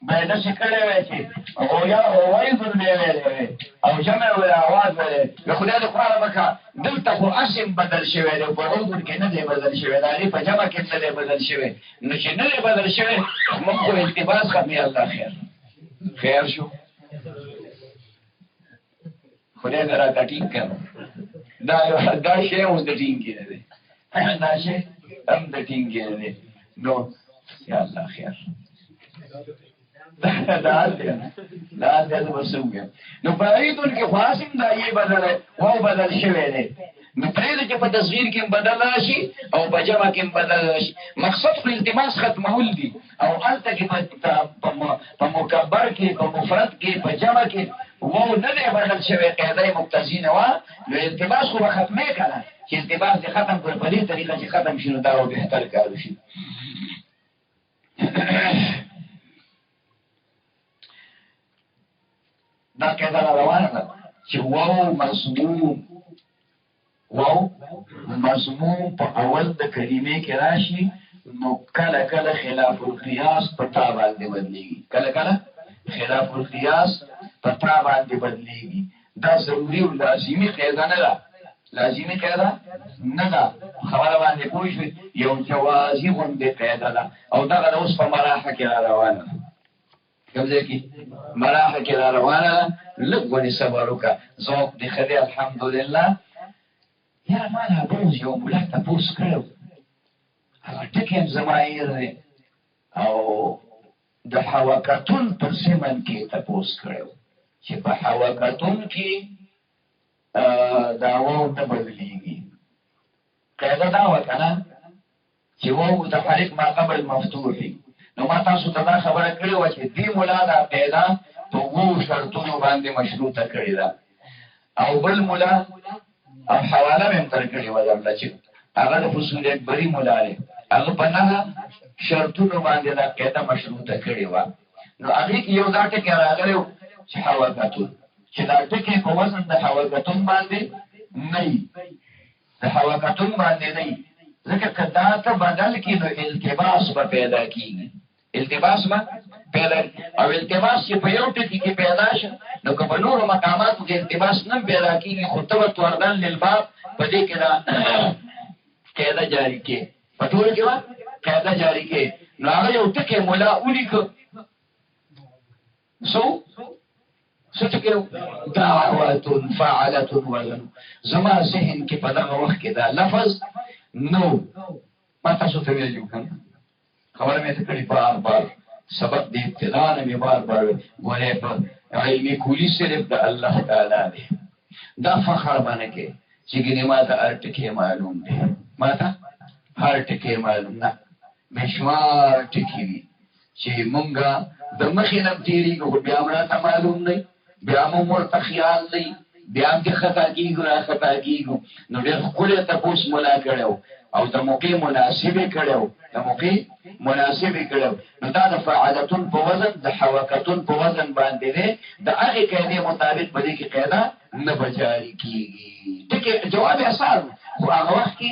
به د شکل وای چې او یا عیدون دی ویلې او جمع ولا आवाज ویلې نو خدای دې قرآن مکه دلته خو اسم بدل شوی دی په عیدون کې نه دی بدل شوی دی په جمع کې نه دی بدل شوی نو چې نه دی بدل شوی موږ خو التباس کوي الله خیر شو خدای دې را کټینګ کړو دا شی اوس د ټینګ کې دی دا شی هم د ټینګې دی نو یا الله خیر دا دې وسوګه نو په عیدون کې خاصم دا یې بدل شوی دی نو پرې چې په تصویر کې بدل راشي او په جمع کې بدل راشي مقصد خو التماس ختمول دي او الته کې په مکبر کې په مفرد کې په جمع کې وو نه دی بدل شوی قاعده مقتضی نه وا نو التماس خو ختمه کړه چې التباس دې ختم کړ په دې طریقه چې ختم شي نو دا به بهتر کار شي دا کله روانه ده چې واو مضمون په اول د کلمې کې راشي نو کله خلاف القياس په تا باندې بدلېږي کله خلاف القياس په تا باندې بدلېږي دا ضروري او لازمي قاعده نه ده لازمي قاعده نه ده خبره باندې پوه شئ یو جوازي غوندې قاعده ده او دغه د اوس په مراحه کې را روانه ده کوم ځای کې مراحه کې را روانه ده لږ ونې صبر وکړه ذوق دې ښه دی الحمدلله یاره ما نه بوز یو ملا تپوس کړی هغه ټکي هم زما هېر دی او د حوکتون پر سیمن کې تپوس کړی چې په حوکتون کې دا واو نه بدلېږي قاعده دا وه که نه چې واو متحرک ما قبل مفتوحي نو ما تاسو ته دا خبره کړې وه چې دې ملا دا قاعده په اوو شرطونو باندې مشروطه کړې ده او بل ملا او حواله مې هم تر کړې وه درله چې هغه د فصول اکبري ملا دی هغه په نهه شرطونو باندې دا قاعده مشروطه کړې وه نو هغې کې یو دا ټکي راغلی و چې حوکتون چې دا ټکي په وزن د حوکتون باندې نه وي د حوکتون باندې نه وي ځکه که دا ته بدل کړي نو التباس به پیدا کېږي التباس به پیدا او التباس چې په یو ټکي کې پیدا شي نو که په نورو مقاماتو کې التباس نه پیدا کېږي خو ته به توردن للباب په دې کې دا قاعده جاري کې په ټول کې به قاعده جاري کې نو هغه یو ټکی ملا ولیکه څه ټکی دعوة فعلة وزن زما ذهن کې په دغه وخت کې دا لفظ نو ما تاسو ته ویلو کنه خبره مې ته کړې بار بار سبق دې ابتدا نه مې بار بار ګورې په علمي کولی صرف د الله تعالی دی دا فخر باندې کې چې ګنې ما ته هر ټکی معلوم دی ما ته هر ټکی معلوم نه بشمار ټکی دي چې مونږه د مخې نه تېرېږو خو بیا هم راته معلوم دی بیا مو ورته خیال دی بیا هم کې خطا کېږو را خطا کېږو نو ډېر ښکلی تپوس ملا کړی او د موقع مناسبې کړی د موقع مناسبې کړی نو دا د فعالتون په وزن د حوکتون په وزن باندې دی د هغې قاعدې مطابق په دې کې قاعده نه به جاري کېږي ټکې جواب یې اسان خو هغه وخت کې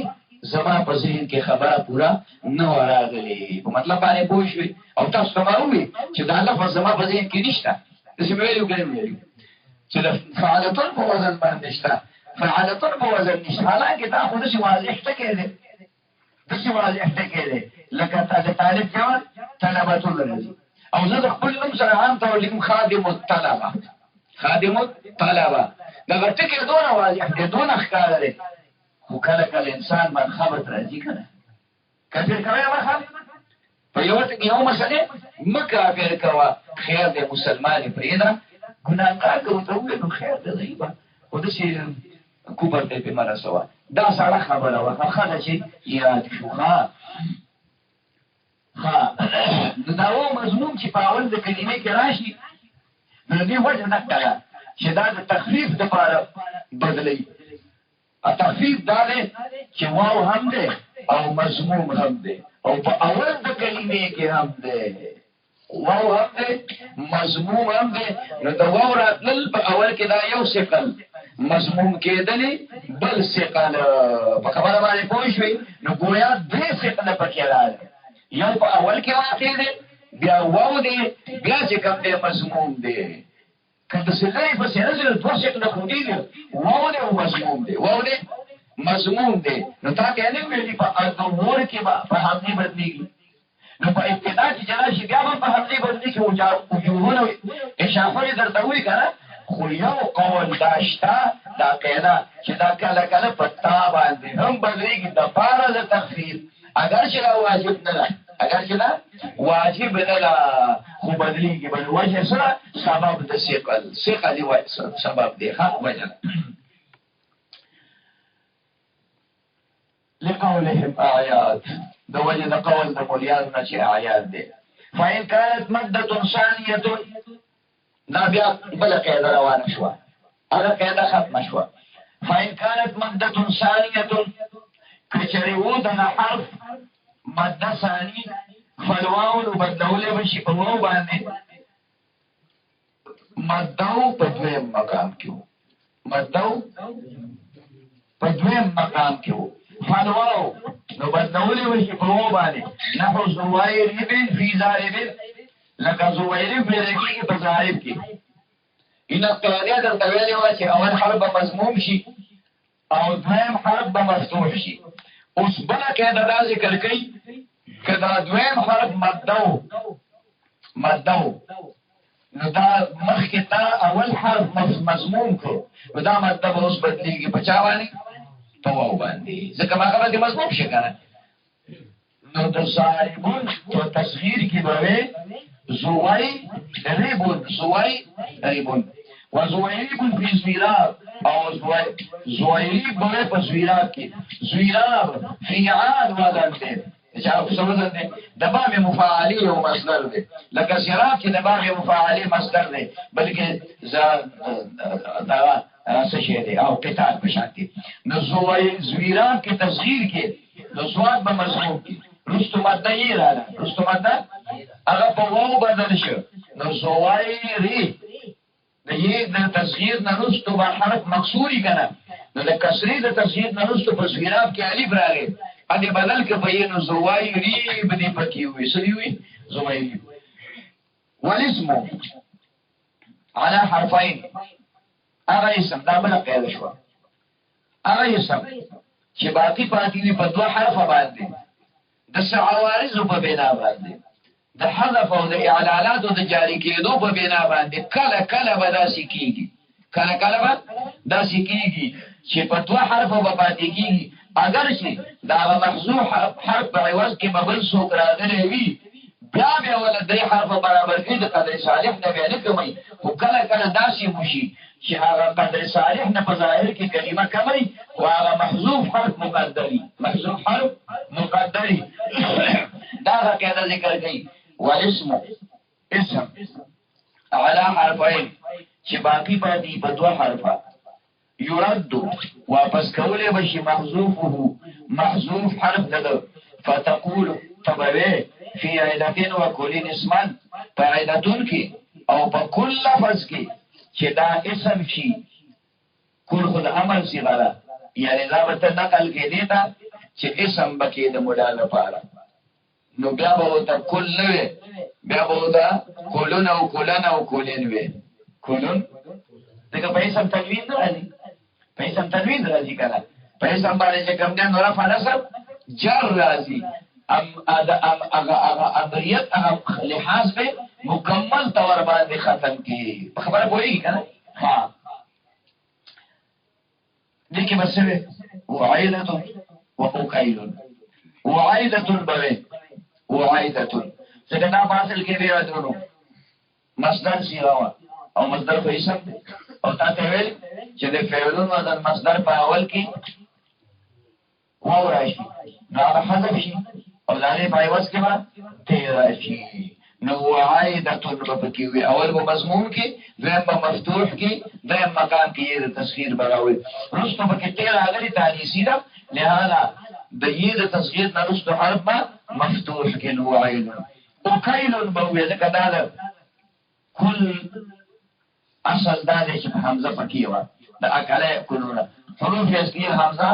زما په ذهن کې خبره پوره نه وه راغلې په مطلب باندې پوه شوې او تاسو ته به ووي چې دا لفظ زما په ذهن کې نشته داسې مې ویلي که نه مې ویلي چې د فعالتون په وزن باندې شته فعالتون په وزن نشته حالانکې دا خو داسې واضح ټکی دی داسې واضح ټکی دی لکه د طالب جواب طلبتون راځي او زه د خپل نوم سره عام ته ولیکم خادم الطلبه خادم الطلبه دغه ټکی دونه واضح دی دونه ښکاره دی خو کله کله انسان مرخبت راځي که نه کافر کوی مرخب په یو مسلې مه کافر کوه خیر دی مسلمان یې پرېږده ګناهګار که ورته ووایې نو خیر دی ضعیفه خو داسې کوبر ته یې پرې مه رسوه دا سړه خبره وه ښه ده چې یاد شو ښه د دعوو مضمون چې په اول د کلمې کې راشي نو د دې وجه دقه ده چې دا د تخفیف دپاره بدلوي تخفیف دا دی چې واو هم دی او مضموم هم دی او په اول د کلمې کې هم دی واو هم دی مضموم هم دی نو د واو راتلل په اول کې دا یو ثقل مضموم کېدلې بل ثقل په خبره باندې پوه شوې نو ګویا درې ثقله پکې راغلي یو په اول کې واقع دی بیا واو دی بیا چې کوم دی مضموم دی که داسې لرې پسې نظر دوه ثقله خو دي واو دی او مضموم دی واو دی مضموم دی نو تا ته یې نه ویلي په ادمور کې به په حملې بدلېږي نو په ابتدا چې جلا شي بیا به په حملې بدلېږي وجوهونه اشافه یې درته وایي که نه خو یو قول دا شته دا قاعده چې دا کله کله په تا باندې هم بدلېږي دپاره د تخفیف اگر چې دا واجب نه ده اگر چې دا واجب نه ده خو بدلېږي بل وجه سره سبب د ثقل ثقلي سبب دی ښه وجه لقولهم اعیاد د وجه د قول د مولیانو نه چې اعیاد دی فإن كانت مدة ثانية دا بیا بله قاعده روانه شوه هغه قاعده ختمه شوه فإن كانت مدة ثانية که چېرې و دغه حرف مده ثاني فالواو نو بدلولی به شي په واو باندې مدهو په دویم مقام کې و مدهو په دویم مقام کې و فالواو نو بدلولی به شي په واو باندې نحو زوایرب فی ضارب لکه زوایرب پیدا کېږي په ضارب کې ان قاعده درته ویلې وه چې اول حرف به مضموم شي او دویم حرف به مفتوح شي. اوس بله قاعده دا ذکر کوي که دا دویم حرف مده و نو دا مخکې تا اول حرف مضموم کړو نو دا مده به اوس بدلېږي په چا باندې؟ په واو باندې، ځکه هغه به دې مضموم شي که نه. نو د ضاربون په تصغیر کې به وې زویربون و زویربون فی زویراب او زویرب به وې په زویراب کې زویراب فیعال وزن دی وزن دی د باب مفاعلی یو مصدر دی لکه زیراب چې د باب مفاعلی مصدر دی بلکې دا څه شی دی او قتال په شان دی. نو زویراب کې تصغیر کې نو زواد به مضموم کې رستو مده یې راغله رستو مده هغه په واو بدل شو نو زوایری د یې د تصغیر نه رستو به حرف مکسوري کنه نو د کسری د تصغیر نه رستو په زویراب کې الف راغی ادي بدل کې به نو زوایری بني پکې وي سړي وي زوایری. والاسم على حرفين هغه اسم دا بل قاعده شو هغه اسم چې باقي پاتې دي په دوه حرفه باندې د عوارض په بنا باندې د حذف او د اعلانات او د جاری کېدو په بنا باندې کله کله به داسې کېږي به داسې کېږي چې په دوه حرفه به پاتې کېږي اگر چې دا محذوف حرف په عوض کې به بل څوک راغلی وي بیا ولا درې حرفه برابر کړي د قدر صالح نه بیا نه کوي خو کله کله داسې وشي چې هغه قدر صالح نه په ظاهر کې کلمه کوي او هغه محذوف حرف مقدري دا قاعده ذکر کوي. والاسم اسم على حرفين چې باقي پاتې په دوه حرفه يرد واپس کوله بشي محذوف حرف ده فتقول تبوي في عيدتين وكلين اسما فعيدتون کې او په كل لفظ کې چې دا اسم شي کل خود عمل صيغه یعنی ضابط نقل کې دی دا چې اسم بکې د مولا لپاره نو بیا به ته کل نه بیا به دا کولون او کولن او کولین وي کولون دغه په اسم تنوین راځي په اسم تنوین راځي کنه په اسم باندې چې کوم د نور فلسف جر راځي امریت لحاظ به مکمل طور باندې ختم کی خبره کوي کنه ها دغه مسله وعيده وقيل وعيده بوي وعيده څنګه فاصل کې دی راځو مصدر سیوا او مصدر په اسم او تاسو ویل چې د فعلونو د مصدر په اول کې واو راشي نو هغه حذف شي او ځانې په ایواز کې ما تیر شي نو عایده په کې وي اول په مضمون کې دویم په مفتوح کې دویم مقام کې د تصغیر براوي رستو په کې تیر راغلي تانیثی ده لہذا د یې د تصغیر نه رستو حرف مفتوح کې نو عایده او کایل به وي ځکه دا کل اصل دا دی چې حمزه پکې و د اکله کلونه حروف اصلي حمزه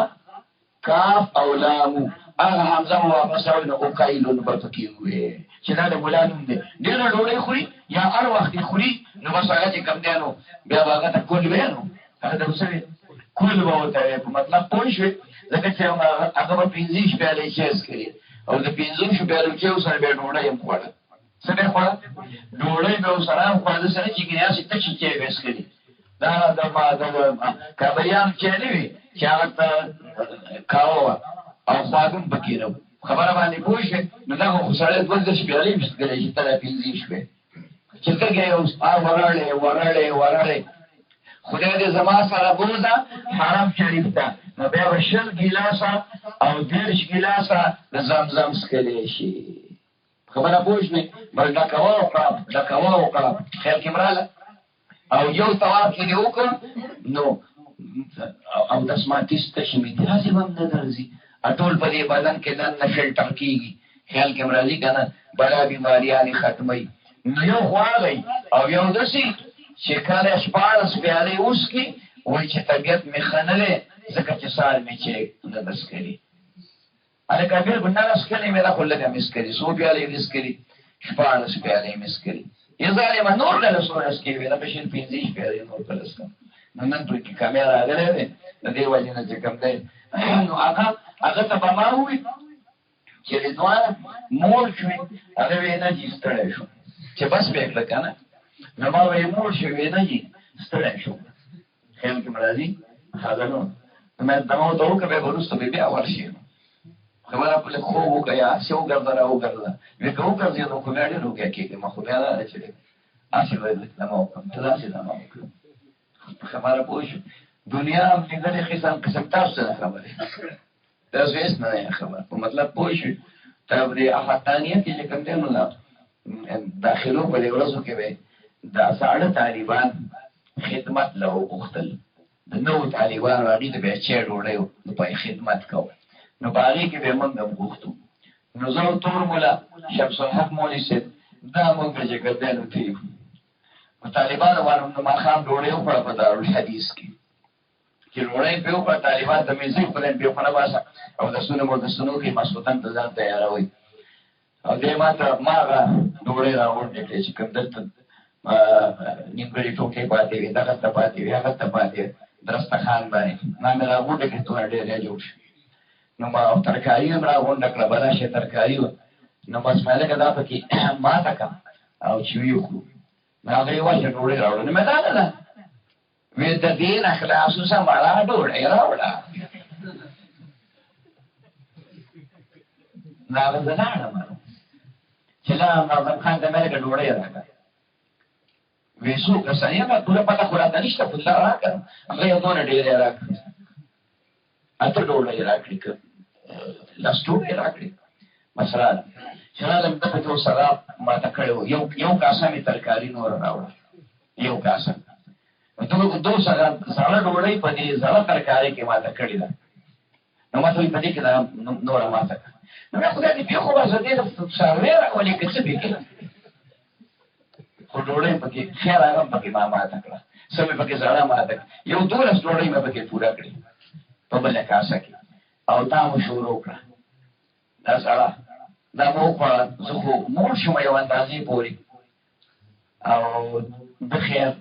کاف او لام هغه حمزه واپس راوړل او کایلون په پکې وي چې دا د مولانوم دی ډېر ډوړې خوري یا هر وخت خوري نو بس هغه چې کم دیانو بیا هغه ته کول وینو هغه د وسوي کول وته په مطلب پوه شو ځکه چې هغه په پینځیش په لې چیس کړي او د پینځیش په لې چې اوسه به ډوړې یې خوړه څنګه خوړه ډوړې به اوسه خوړه سره چې ګیا چې ته چې وېس کړي دا د ما د کابریان چې نه وي چې هغه کاوه او خواږم پکې راو خبره باندې پوښښ نو دا خو سړی د ورځ شپېلې مستګلې چې تل پینځي شپې چې څنګه اوس ورړې خدای دې زما سره بوزا حرم شریف ته نو بیا وشل ګلاسا او دیرش ګلاسا د زمزم سکلې شي خبره پوښښ بل دا کاوه خیر کې مراله او یو طواف کې وکړ نو او د سماتیست شمې درازي هم نه درځي اټول په دې بدن کې نن فلټر کیږي خیال کې مرضی کنه بڑا بیماریاں ختمي نو یو خواږي او یو دسي چې کله شپارس پیاله اوس کې وای چې طبيعت مخنله زکه چې سال می چې نه بس کړي اله کبیر ګناس کړي مې دا خلک مس کړي سو پیاله مس کړي شپارس پیاله مس کړي یا ظالمه نور له سورس کې ویل په شین پینځي شپې نور پرسته نن په کې کیمرا راغله ده د دې وجه نه چې کوم دی نو هغه ته به ما وي چې رضوان مور شوي هغه وینا چې ستړی شو چې بس به کړه کنه نو ما وی مور شوي وینا چې ستړی شو خیال کې مرادي هغه نو مې دمو ته وکړه به ورسته بیا ورشي خبره په خو وکیا شو ګرځره او ګرځه وکاو ګرځي نو کومه نو کې ما خو بیا نه چي اسی وایي نو ته داسې نه مو خبره پوښ دنیا موږ قسم تاسو نه خبره تاسو هیڅ نه خبره په مطلب پوښ ته دې احتانیه کې کوم دې نو داخلو په ورځو کې به دا ساړه طالبان خدمت له وختل د نو طالبان راغلي ته به چې ډوړیو نو په خدمت کوو نو باغی کې به موږ هم غوښتو نو زه تور مولا شمس الحق مولوی سید دا موږ چې ګرځېدل تیو طالبان وانه نو ما خام ډوړې په دارالحدیث کې چې ډوړې په په طالبان د میزي په لن په نه واسه او د سونو کې مسعودان ته ځان تیاروي او دې ما ډوړې راوړې چې کوم دلته نیمګړي ټوکې پاتې وي دغه ته پاتې وي هغه ته پاتې درستخان باندې ما مې راوړې کې ته ډېر جوړ نو ما ترکاری هم راغونډه کړه بلاشه ترکاری نو بس مې لکه دا پکې ما تکا او چې ویو هغه یې واشه ډوړې راوړل نو مې دا نه وې د دین اخلاص سره مالا ډوړې راوړه دا غزنانه ما چې لا نظم خان ته مې ډوړې راکړه وېسو کسانیا ما ټول پتا خورا د نشته په لاره راکړه هغه یې دونه ډېرې راکړه اته ډوړې راکړه لاستوړې راکړه مثلا شنه د په تو سره ما ته کړو یو کاسه می ترکاری نور راوړ یو کاسه نو دوه سره ډوړې په دې زړه ترکاری کې ما ته کړی دا نو ما ته په دې کې دا نور ما ته نو خو دې په خو واسه دې سره راولې کې څه به کې خو ډوړې پکې خیر هغه پکې ما ته کړه سمې پکې زړه ما ته یو دوه ډوړې مې پکې پورا کړې په بل کاسه کې او تا مو شروع کړه دا سره دا مو په زه خو مور شوم یو اندازې پورې او د خیر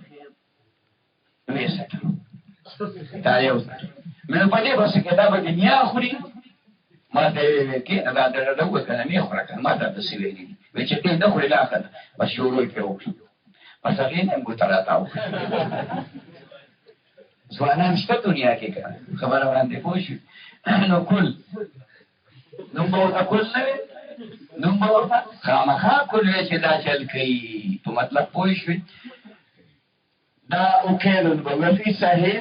وېسته دا یو مې په دې بس کې دا به دنیا خوري ما ته وی کې دا دغه کنه نه خورا کنه ما ته څه ویلي وی چې ته نه خوري لا کنه بس شروع یې وکړو پس هغه نه مو تر راځو ځوانان شته دنیا کې کنه خبره باندې پوښي نو کل نو موږ کل نو موږ خامخا کل چې دا چل کوي په مطلب پوښي دا اوکلن به فی صحیح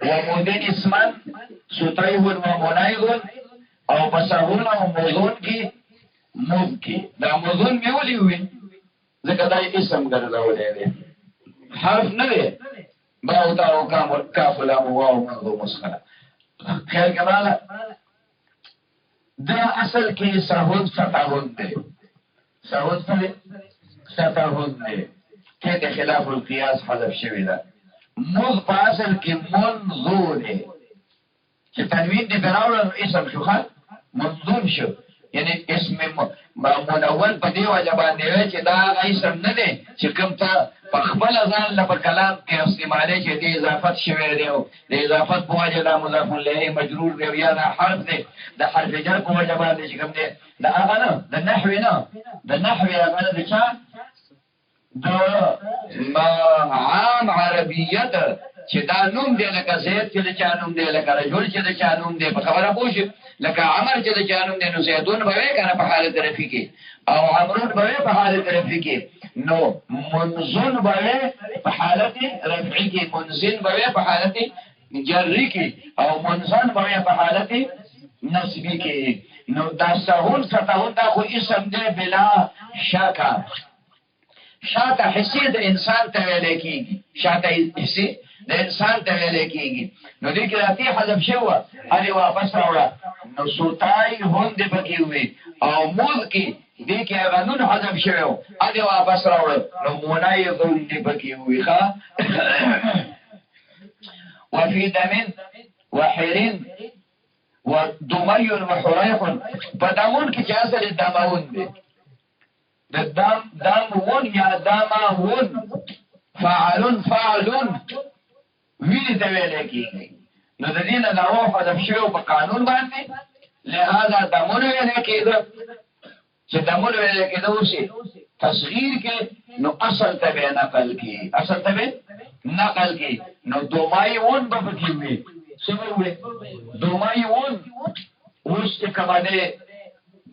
ومودن اسمان سطعیه ومنایغن او پسهون او موضون کی موض کی دا موضون میولی ہوئی ذکر دا اسم گردولی دی حرف نوی باوتا او کافلا مواو منظو مسخلا خیر کمالا دا اصل کی سهون سطعون دی سهون سطعون دی که خلاف القیاس حذف شوی دا موض پا اصل کی منظور دی چې تنوین دی براولن اسم شو خان منظور شو یعنی اسم منون په دی وجه باندې چې دا اسم نه دی چې کوم ته په خپل ځان له کلام کې استعمالي چې دی اضافت شوی دی او د اضافت په وجه دا مضاف الیه مجرور دی یا دا حرف دی د حرف جر په وجه باندې چې کوم دی دا هغه نه د نحو نه د نحو هغه د چا د عام عربیت چې دا نوم دی لکه زید چې د چا نوم دی لکه رجل چې د چا نوم دی په خبره پوه شئ لکه عمر چې د چا نوم دی نو زیدون به وي کنه په حالت رفع کې او عمرون به وي په حالت رفع کې نو منزون به وي په حالت رفع کې منزن به وي په حالت جر کې او منزن به وي په حالت نصب کې نو دا سهون ستهون دا خو اسم دی بلا شک شاته حسی د انسان ته ویل کېږي شاته حسی د انسان ته ویل کېږي نو دې کې راځي حذف شو علي واپس راوړه نو سوتای هون دې پکې وي او موږ کې دې کې غنون حذف شو علي واپس راوړه نو مونای هون دې پکې وي ښا وفي دم وحرين ودمي وحريق فدمون کې چې اصل دمون دي د دام ون یا داما ون فعلون فعلون ویلی ته ویل کیږي. نو د دې نه دا و حذف شوی په قانون باندې، لہذا دمون ویل کېده چې دمون ویل کېده اوسې تصغیر کې، نو اصل ته به نقل کی، اصل ته به نقل کی. نو دومای ون به پکې وي، څه وي دومای ون. اوس چې کومه ده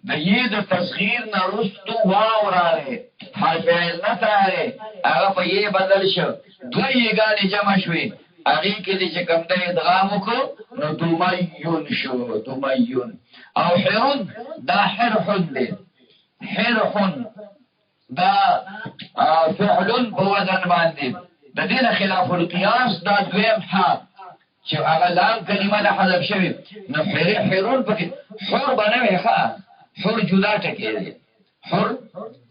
د یې د تصغیر نه رستو واو راغی، حرف علت راغی، هغه په یې بدل شو، دوه یېګانې جمع شوې، هغې کې دې چې کوم دی ادغام وکړو نو دومیون شو، دومیون. او حرون دا حرحون دی، حرحون دا فعلون په وزن باندې. د دې نه خلاف القیاس دا دویم حا چې هغه لام کلمه ده حذف شوې، نو حرون پکې حر به نه وي، حر جدا ټکی دی، حر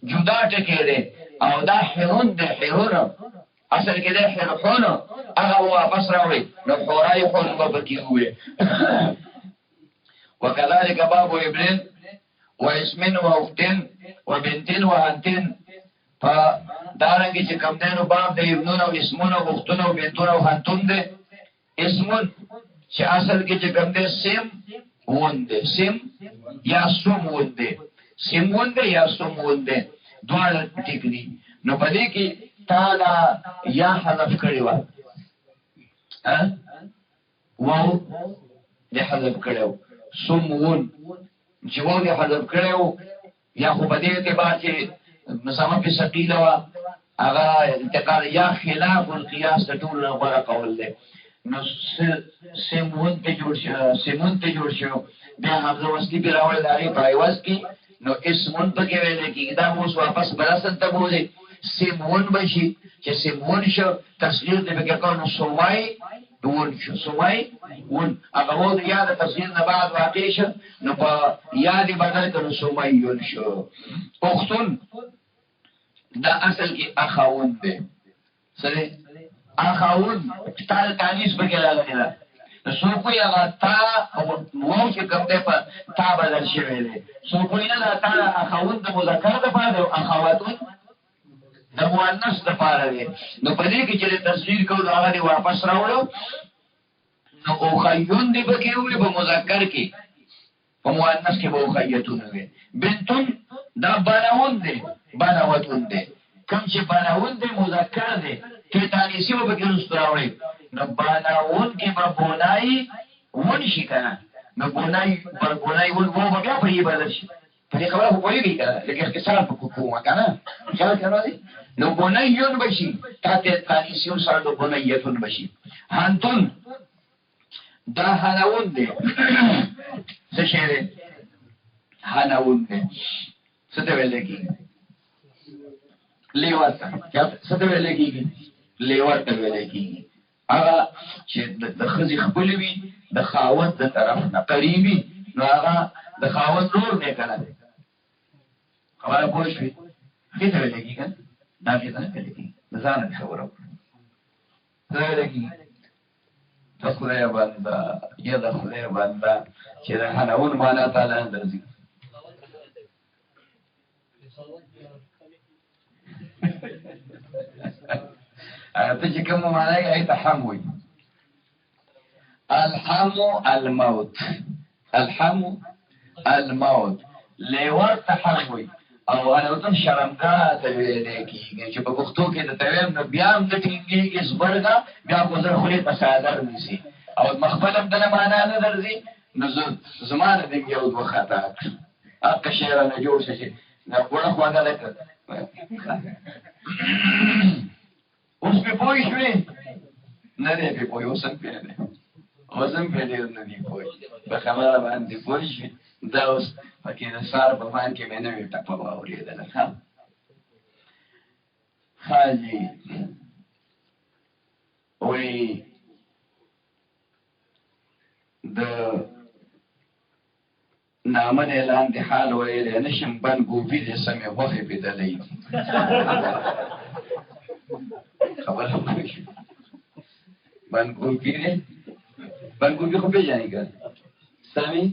جدا ټکی دی. او دا حرون دی، حرون اصل کې دی حرحون، هغه واپس راوړي نو حورای حون به پکې وي. وكذلك باب ابن واسم واختن وبنتن وهنتن. فدارنګه چې کوم دینو باب د ابنون او اسمون او اختون او بنتون او هنتون دی. اسمون چې اصل کې چې کوم دی سم وون دی، سم یا سم وون دی، سم وون دی یا سم وون دی، دواړه ټیک دي. نو په دې کې تا دا یا حذف کړی و، واو دې حذف کړو، سم وون چې واو دې حذف کړو، یا خو په دې اعتبار چې مسامه په ثقيله وا هغه انتقال یا خلاف القياس ته ټول غوړه قول دی. نو سمون ته جوړ شو، سمون ته جوړ شو، بیا حمزه وصلی په راول داري پایواز کی، نو اسمون په کې ویل کې دا موږ واپس برسن ته بوزي سمون بشي، چې سمون شو تصغیر دې به کوو نو سومای ون شو، سومای ون هغه وو د یاد تصغیر نه بعد واقع شو، نو په یاد بدل کړو سومای یون شو. اختون دا اصل کې اخاون دی، سره اخاون تال تانیس بګی راغلی دا سو کوی هغه تا او وو چې کوم دی په تا بدل شوی دی. سو کوی نه تا اخاون د مذکر د پاره او اخواتون د مؤنث د پاره دی. نو په دې کې چې تصویر کوو هغه دی واپس راوړو، نو او خیون دی بګی وي په مذکر کې، په مؤنث کې به خیتون وي. بنتون دا بناون دی، بناوتون دی، کوم چې بناون دی مذکر دی کې تانیسی و بګی رستراوي، نو بناون کې به بونای ون شي کنه، نو بونای پر بونای ون وو بیا په یې بدل شي. په دې خبره خو پوهیږي کنه، لکه اختصار په کومه کنه خیال کړئ. نو بونایون بشي تاته تانیسیون سره د بونایتون بشي. هانتون دا هناون دی، څه شی دی هناون دی، څه ته ویل کېږي لیوار ته، څه ته ویل کېږي لیوار ته ویل کېږي. هغه چې د ښځې خپلې وي د خاوند د طرف نه قریبي، نو هغه د خاوند لور دی که نه، خبره پوه شوې؟ ښې ته ویل کېږي که نه، دا ښې ته نه ویل کېږي، د ځانه مې خبره وکړه، څه ته ویل کېږي د خدای بنده یا د خدای بنده چې د هنون معنا تعالی نه درځي. ته چې کوم معنا یې ایت حم وي، الحم الموت، الحم الموت لیور تحم وي، او انا وتم شرمګا ته ویل کېږي چې په پښتو کې د تویم نو بیا هم د ټینګېږي زبرګا، بیا خو زه خولې په سادر نیسي او مخبل هم دله معنا نه درځي. نو زما نه دې یو دوه خطا هغه شعر نه جوړ شي چې نه وړه خواږه لکه اوس په پوه شوې نه دی په پوه، اوس هم پوه دی، اوس هم پوه دی نه دی پوه، په خبره باندې پوه شوې. دا اوس پکې د سار په مان کې مې نوې ټپه واورېدله. حاجي وایي د نامه د اعلان د حال ویلی نشم، بن ګوبي د سمې غوښې بېدلی دي. خبره پوه شوې؟ بن ګوبي دی، بن ګوبي خو پېژنې که سمې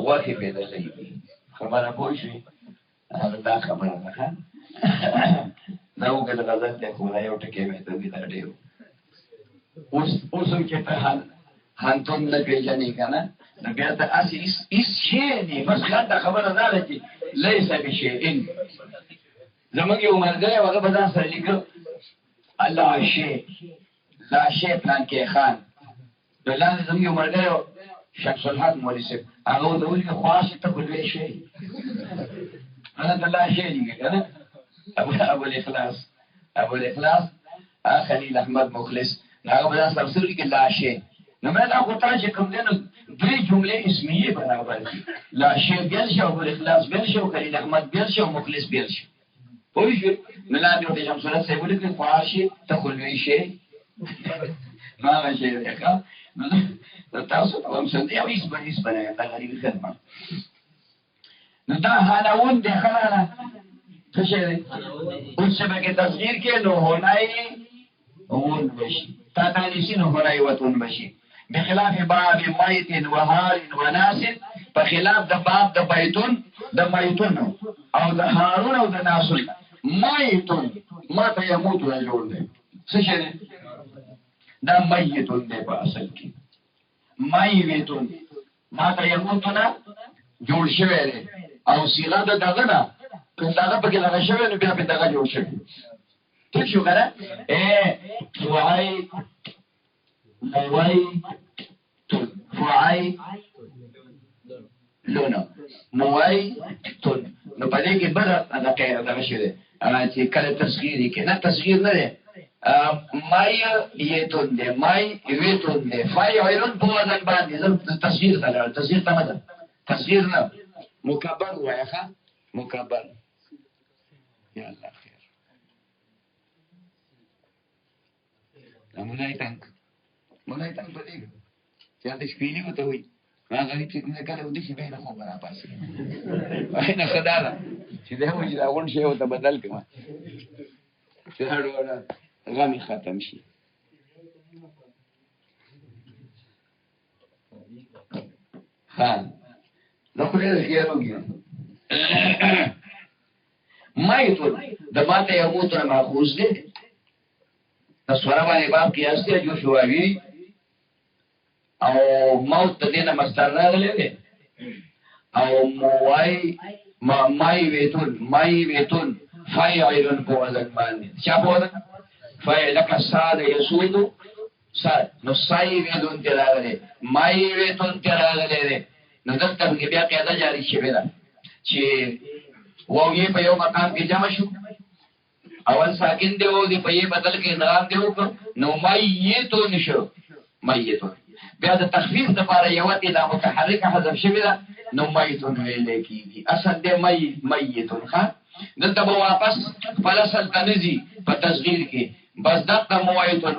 غوښې بېدلی دي، خبره پوه شوې؟ دا خبره ده دا وګړه غزل ته کوله یو ټکی مې ته دې ډېر اوس چې ته هانتون نه پیژنې کنه نو بیا ته اسی اس شی نه بس دا خبره ده چې ليس بشيء زمونږ یو مرګره هغه په ځان سره لیکل الله شی لا شی پلان کې خان بلان زمونږ یو مرګره شمس الحق مولوی صاحب هغه د ولې خواص ته کولې شي انا الله شی دی کنه ابو الاخلاص خلیل احمد مخلص هغه په ځان سره سره کې لا شی نو مې دا غوښتل چې کوم دنو دوی جملې اسمیه برابر دي لا شی بیل شو ابو الاخلاص بیل شو خلیل احمد بیل شو مخلص بیل شو وایي چې ملاندې د شمس الله صاحب لیکل خواص ته کولې شي ما غشي ده نو تاسو هم څنګه یو هیڅ باندې غریب خدمت نو دا حالون ده خلاله څه شي ده اوس چې به تصویر کې نو هونای اون بشي تا تانیسی نو هونای وتون بشي بخلاف باب ميت وهار وناس بخلاف د باب د بیتون د میتون او د هارون او د ناسل میتون ما ته يموت رجل ده څه شي ده دا میتون ده په اصل کې میتون ما ته يموتنا جوړ شوی دی او صيغه د دغه نه کله په کې لږه شوی نو بیا په دغه جوړ شوی ټیک شو کنه فعای موای تون فعای لونه موای تون نو په دې کې بل دغه شوی دی چې کله تصغیر کې نه تصغیر نه دی مای یتون ده مای ویتون ده فایلون په وزن باندې زم تصویر کړل تصویر ته مده تصویر نه مکبر وایخه مکبر یا الله خیر مولای تنگ په دې چې د شپېلې وته وي ما غریب چې څنګه کله ودی شي به نه خو برابر پاسه وای نه خدای چې دا وایي دا ون شی وته بدل کما چې هړوړه غمی ختم شي ها نو خو دې یاروږي مایتون د ماته یموت نه ماخوذ دي تاسوره باندې باب قیاس دی جو شواوی او موت دې نه مستر راغلی دی او مای ویتون فایلن په وزن باندې چا په وزن فایلک ساده یسودو ساد نو سای ویدون تراغله مای ویتون تراغله نو دلته بیا قاعده جاری شوه دا چې وایي په یو مقام کې جمع شو اول ساکن دی او دی په یې بدل کې نام دی نو مایتون شو مایتون بیا د تخفیف لپاره یو تی د متحرک حذف شوی دا نو مایتون ویل کیږي اصل دی مایتون ښا دلته به واپس فلسل تنزي په تصغیر کې بس دغه موایتون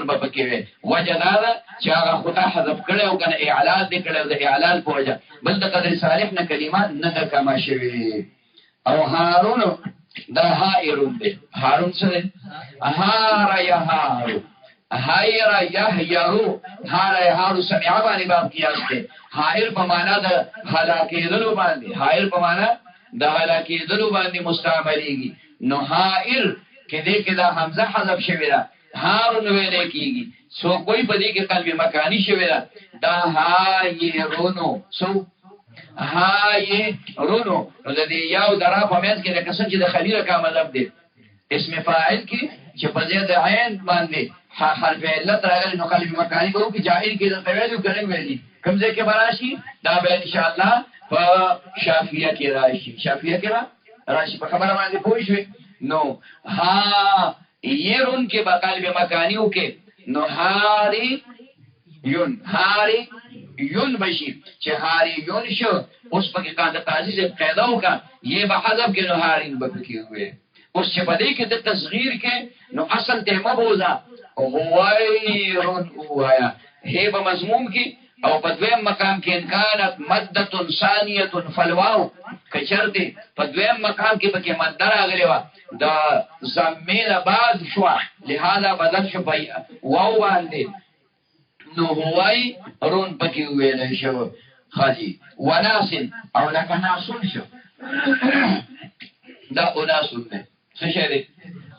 به پکې وي وجدار چې هغه خدا حذف کړي او کنه اعلان دې کړي د اعلان په وجه بل د قدر صالح نه کلمات نه د کما شوی او هارون دا هایرون دی هارون څه هار یهارو هایر یهیرو هار یهارو سمع باندې باب قیاس دی هایر په معنا د هلاکېدلو باندې هایر په معنا د هلاکېدلو باندې مستعملېږي نو هایر کدی کدا حمزه حذف شوی دا هارون ویل کیږي سو کوئی پدې کې قلب مکانی شوی دا هایرونو سو هایرونو نو د دې یو درا په مېز کې د کسن چې د خلیل کا مطلب دی اسم فاعل کې چې په ځای د عین باندې حرف علت راغلی نو قلب مکانی به کې جاهل کې د ویلو کړي ویلي کوم ځای کې براشي دا به ان شاء الله په شافعیه کې راشي په خبره باندې پوه شئ نو ها يرون کې بقلب مکانیو کې نو هاری یون بشي چې هاری یون شو اوس په کې قاعده قاضي سے قاعده وکا یہ بحذف کې نو هارین بکې وي اوس چې په دې کې د تصغیر کې نو اصل ته مبوزا او غوایرون وایا هي په مضمون کې او په دویم مقام کې انکانت مدته ثانیه فلواو کچرته په دویم مقام کې پکې مدر راغلی و دا زمین بعد شو لہذا بدل شو پي واو باندې نو هوای رون پکې ویل شو خاجي وناسن او لکه ناسون شو دا اناسون ده څه شی دی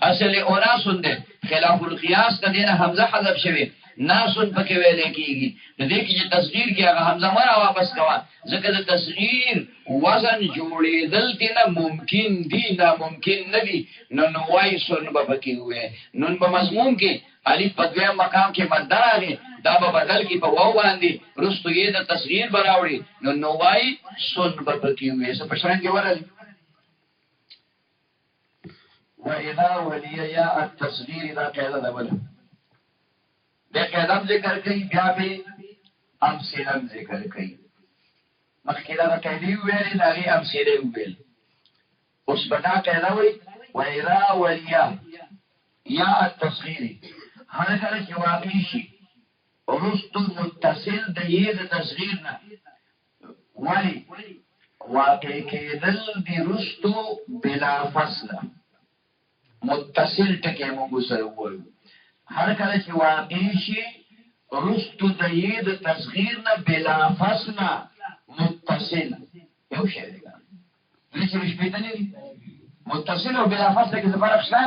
اصل اناسون ده خلاف القياس د دینه حمزه حذف شوی ناسون پکې ویل کېږي د دې کې چې تصغیر کې هغه حمزه مره واپس کوا ځکه د تصغیر وزن جوړېدل دینه ممکن دی ناممکن نه دی نو نوای سن به پکې وې نون په مضمون کې الف په دویم مقام کې مد راغی دا به بدل کې په واو باندې رستو یې د تصغیر براوړي نو نوای سن به پکې وې څه په شان کې ورغلی وإذا ولي يا التصغير إذا قيل دبل ده قیدم ذکر کئی بیا بی امثلم ذکر کئی مخیده دا قیدی ویلی داغی امثله ویل اس بدا قیده وی وإذا ولي يا التصغير هر کله چې واقع شي رستو متصل د یې د تصغیرنا ولی واقع کېدل دی رستو بلا فصل متصل ټکی موږ سره وایو هر کله چې واقع شي رستو د یې د تصغیرنا بلا فصل متصل یو شی دی لکه شپېتنی متصل او بلا فصل کې څه فرق شته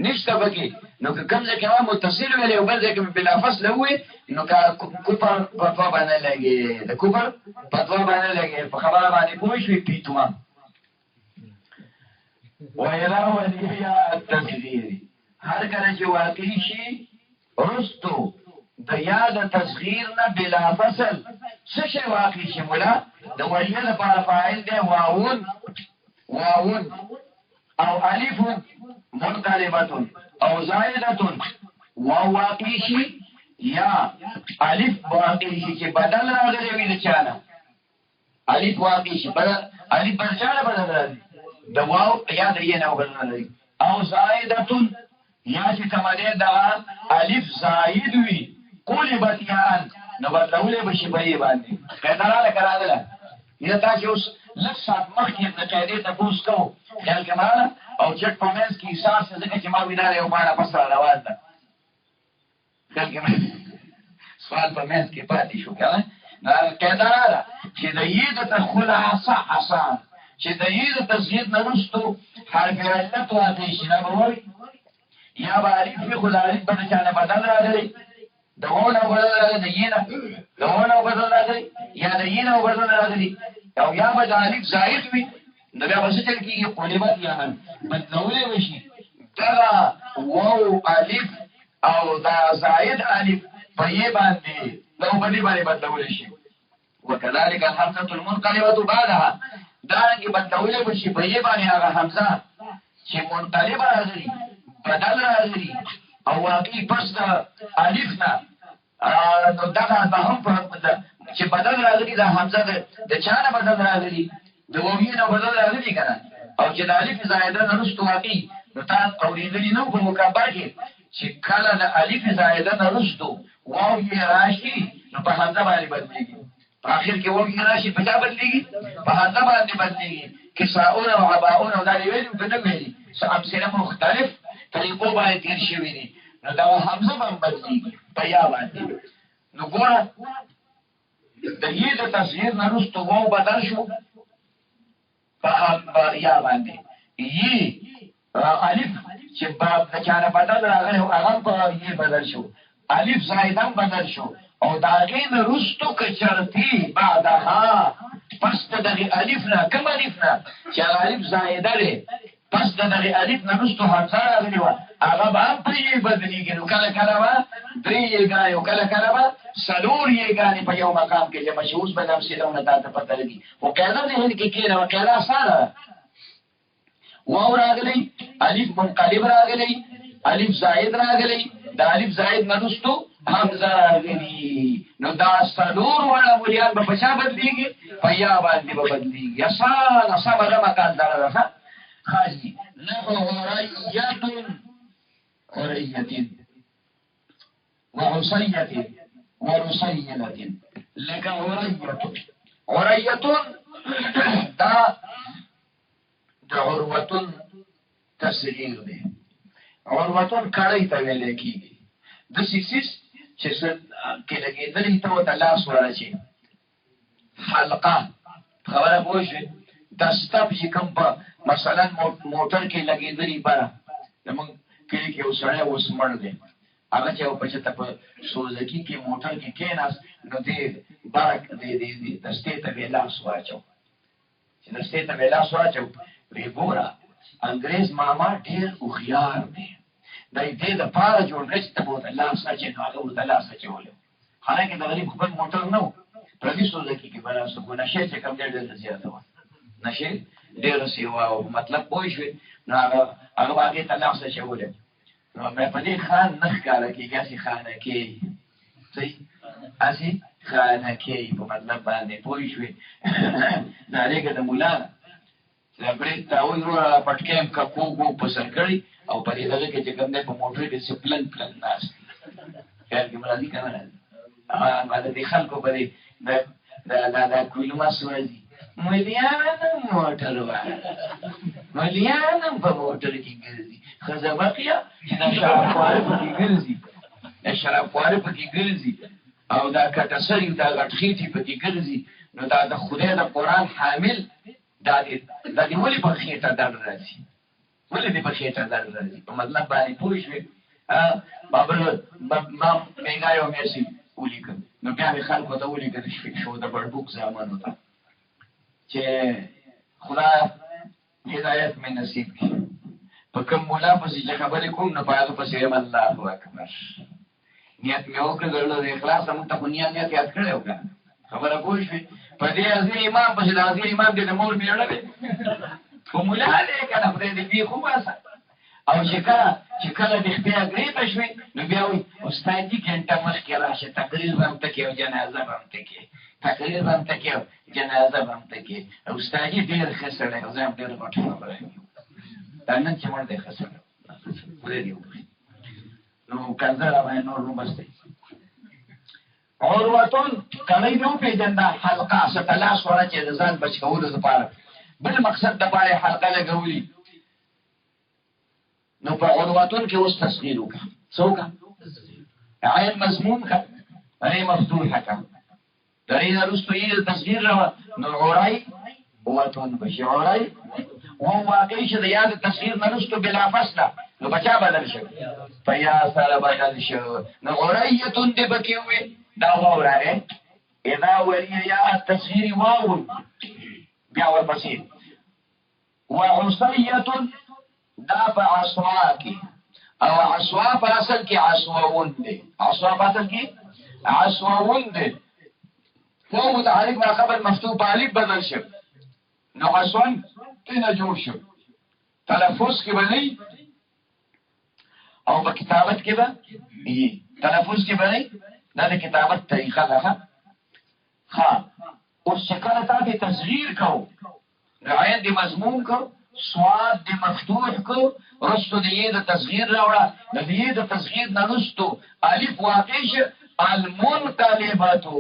نشته بکی نو که کوم ځای کې متصل ویلې او بل ځای کې بلا فصل وي نو کا کوپر پتوا باندې لګي د کوپر پتوا باندې لګي په خبره باندې پوه شوې پیټوا وإذا ولي التصغير هر کله چې واقع شي رستو د یاد تصغیرنا بلا فصل څه شي واقع شي مولا د ولی لپاره فاعل دی واون او الف منقلبه او زائده واو واقع شي یا الف واقع شي چې بدل راغلی وي د چانه الف واقع شي بدل الف بدل چانه بدل راځي د واو یا د یې نه بدل راځي او زائده یا چې کماله دا الف زائد وي قلبت یان نو بدلولې بشي په یې باندې قاعده کړه یا تاسو اوس لږ مخکې د قاعده ته پوس کوو خیال کماله او چټ په منځ کې احساس ځکه چې ما ویناله یو باندې پس راوړل ده خیال کماله سوال په منځ کې پاتې شو کنه دا قاعده را چې د یې د خلاصه آسان چې د یې د تصغیر نه رستو حرف علت واقع شي نه وایي یا باریک فی خدایت باندې چانه بدل راغلی دونه بدل راغلی دینه دونه بدل راغلی یا دینه بدل راغلی او یا به الف زائد وي نو بیا وسه چل کیږي قلبت یا هم بدلولې وشي دا واو الف او دا زائد الف په یې باندې نو باندې بدلولې شي وکذالک الحمزه المنقلبه بعدها دا کې بدلولې وشي په یې باندې هغه حمزه چې منقلبه راځي بدل راغلی او واقعي پس د الف نه نو دغه به هم په چې بدل راغلی دا حمزه د چانه بدل راغلی د ووی نه بدل راغلی کنه او چې د الف زائده نه رستو واقعي نو تاسو اوریدلی نو په مکبر کې چې کله د الف زائده نه رستو واو یې راشي نو په حمزه باندې بدلېږي په اخر کې واو یې راشي په چا بدلېږي په حمزه باندې بدلېږي کساؤن او عباؤن او دا ویلي په نه ویلي امثله مختلف طریقو باندې تیر شوی دي نو دا حمزه باندې بدلېږي په یا باندې نو ګوره د یې د تصغیر نه رستو واو بدل شو په یا باندې یې الف چې باب د چانه بدل راغلی او هغه په یې بدل شو الف زائده بدل شو او دا غي نه رستو کچرتی بعدها پس دغه الف نه کوم الف نه چې الف زائده لري پس دغه الف نه رستو حمزه راغلی و هغه به په یې بدلېږي نو کله کله به درې یې ګرای او کله کله به سلور یې ګرای په یو مقام کې چې مشهور به نفسونه ته پته لګي او قاعده دې هند کې کېره او قاعده سره واو راغلی الف منقلب راغلی الف زائد راغلی دا الف زائد نه رستو حمزه راغلی نو دا سلور وړه مليان به بچا بدلېږي په یا باندې به بدلېږي اسانه سمره مکان دره خاصی نحو عریتن عریتن وعصیتن ورسیلتن لکا عریتن دا عروتن تصغیر دی عروتن کڑی تا ویلے کی دی دا سیسیس چیسن که لگی دلی تو تلاس ورچی حلقه خبره پوشوی دستپ چې کوم په مثلا موټر کې لګېدلي بره زمونږ کلي کې یو سړی اوس مړ دی هغه چې په چېرته په سوزکي کې موټر کې کېناست نو دې بره دستې ته بې لاس واچو چې دستې ته بې لاس واچو ویې ګوره انګریز ماما ډېر هوښیار دی دا یې دې دپاره جوړ کړی چې ته به ورته لاس اچې نو هغه ورته لاس اچولی حالانکې د غریب خپل موټر نه و پردي سوزکي کې به لاس وکړو نشې چې کوم دی ډېره زیاته وه نشې ډېره سیوا او مطلب پوه شوې نو هغه به هغې ته لاس اچولی نو مې په دې خان نه ښکاره کېږي هسې خانکې صحیح هسې خانکې په مطلب باندې پوه شوې دا لږه د ملا دا برېک ته وایي وروره پټکۍ م کوږ په سر کړی او په دې دغه کې چې کوم دی په موټر کې داسې پلن پلن ناست خیال کې راځي که نه راځي د دې خلکو په دې دا کولما سوځي ملیانم موټر والا ملیانم په موټر کې ګرځي ښځه بقیه چې دا شرابخواره پکې ګرځي دا شرابخواره پکې ګرځي او دا کټسري دا غټخېټي پکې ګرځي نو دا د خدای د قرآن حامل دا دې ولې په خېټه درد راځي ولې دې په خېټه درد راځي په مطلب باندې پوه شوې ما میګا یو میسج ولیکل نو بیا مې خلکو ته ولیکل شو د بړبوک زامنو ته چې خدای هدایت مې نصیب کړي په کوم مولا پسې چې خبرې کوم نو په هغه پسې یم الله اکبر نیت مې وکړل د اخلاص موږ ته خو نیت یاد کړی و که خبره پوه شوې په دې عظیم امام پسې د عظیم امام دې د مور مېړه دی خو مولا دی که نه خدای دې بې خو باسه او چې کله د خپې اګرې ته شوې نو بیا وایي استاد جي ګنټه مخکې راشه تقریر به هم ته کې او جنازه به هم ته کې تقریر به هم ته کې او جنازه به هم ته کې استاد جي ډېر ښه سړی او زه هم ډېر غټ خبره یم دا نن چې مړ دی ښه سړی خدای دې وکړي نو کنځه را باندې نور نو بس دی عروتون کلی دې وپېژنده حلقه څه ته لاس وره چې د ځان بچ کولو دپاره بل مقصد دپاره یې حلقه لګولي نو په عروتون کې اوس تصغیر وکړه څه وکړه عین مضمون کړه ری مفتوحه کړه د ری نه وروسته یې تصغیر راوړه نو عری عروتون بشي عری وهم واقعي چې د یا د تصغیر نه وروسته بلا فصله نو په چا بدل شو په یا سره بدل شو نو عریتون دې پکې وې دا واوره اذا ولي یا تصغیر واو بیا ورپسې وعصیه دا په عصوا کې او عصوا په اصل کې عصواون دی عصوا په اصل کې عصواون دی خو متحرک ما قبل مفتوح په الف بدل شو نو عصوان تینا جوړ شو تلفظ کې به نه او په کتابت کې به تلفظ کې به نه دا د کتابت طریقه ده ښه اوس چې کله تا دې تصغیر کو نو عین دې مضمون کو سواد دې مفتوح کو رستو دې د تصغیر راوړه د دې د تصغیر نه رستو الف واقع شه المنقلباتو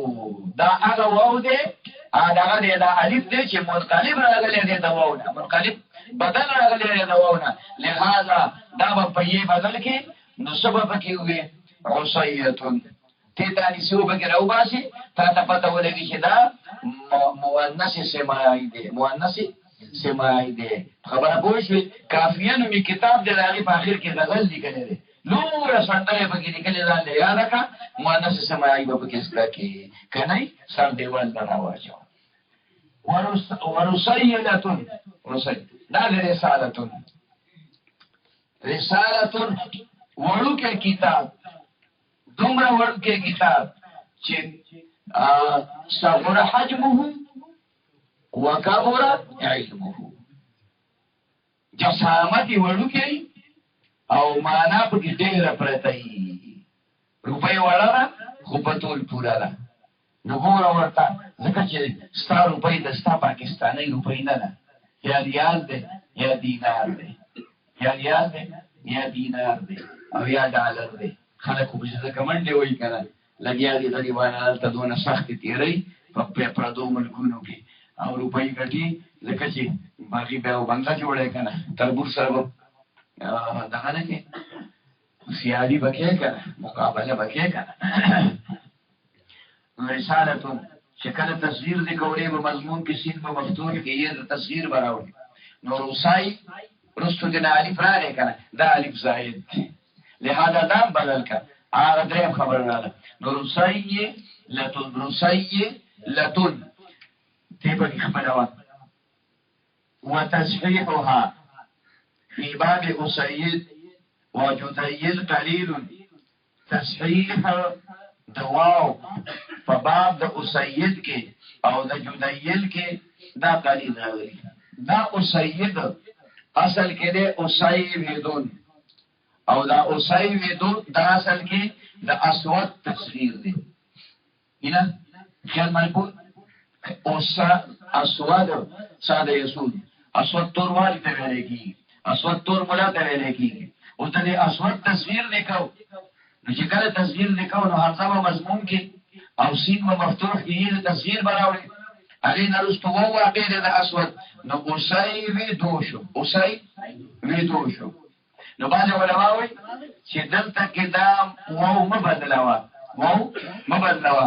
دا هغه واو دی هغه دی دا الف دی چې منقلب راغلی دی دا واو نه منقلب بدل راغلی دی دا واو نه لہذا دا په یې بدل کې نو سبب کې وي عصیتون ته دا نسو به راو باسي تا ته پته ولګي چې دا مؤنث سماعي دی مؤنث سماعي دی خبره پوه شوې کافیه نومي کتاب دی د هغې په اخر کې غزل لیکلی دی نوره سندرې پکې لیکلې ځان له یاده کړه مؤنث سماعي به پکې زده کړي که نه سر دیوال ته راواچوه ورسیلتون دا د رسالتون وړوکی کتاب دومره وړوکی کتاب چې صغر حجمه وکبر علمه جسامت یې وړوکی او معنا پکې ډېره پرته وي روپۍ وړه ده خو په تول پوره ده نو ګوره ورته ځکه چې ستا روپۍ د ستا پاکستانۍ روپۍ نه ده یا ریال دی یا دینار دی یا ریال دی یا دینار دی او یا ډالر دی خلک خو پسې ځکه منډې وایي که نه لګیا دي غریبان هلته دونه سختې تېروي په پردو ملکونو کې او روپۍ ګټي ځکه چې باقي بیا یو بنګله جوړی که نه تربور سره به دغه نه کې سیالي به کې که نه مقابله به کې که نه رسالتون شکل تصغیر دی کولی با مضمون کی سین با مفتوح کی یہ تصغیر براولی نو رسائی رستو دینا علیف را لے کنا دا علیف زائد لہذا دام بدل کا آغا دریم خبر رالا نو رسائی لتن تیبا کی خبروا وتصحیحها فی باب اسید وجدیل قلیل تصحیح دواو په باب د اسید کې او د جدیل کې دا قلیل راغلی دا اسید اصل کې د اسیدون او دا اسیدون دا اصل کې د اسود تصغیر دی اینا خیال مالکو اسود ساده یسود اسود تور والی ته ویل کی اسود تور مولا ته ویل کی او ته اسود تصغیر نکاو نو چې کله تصغیر نکاو نو حمزه مضمون کې او سین مفتوح کې یې تصغیر براوړي علی نرستو وو واقع د اسود نو اوسای وی دوشو نو باندې علماء وي چې دلته کې دا وو مبدلوا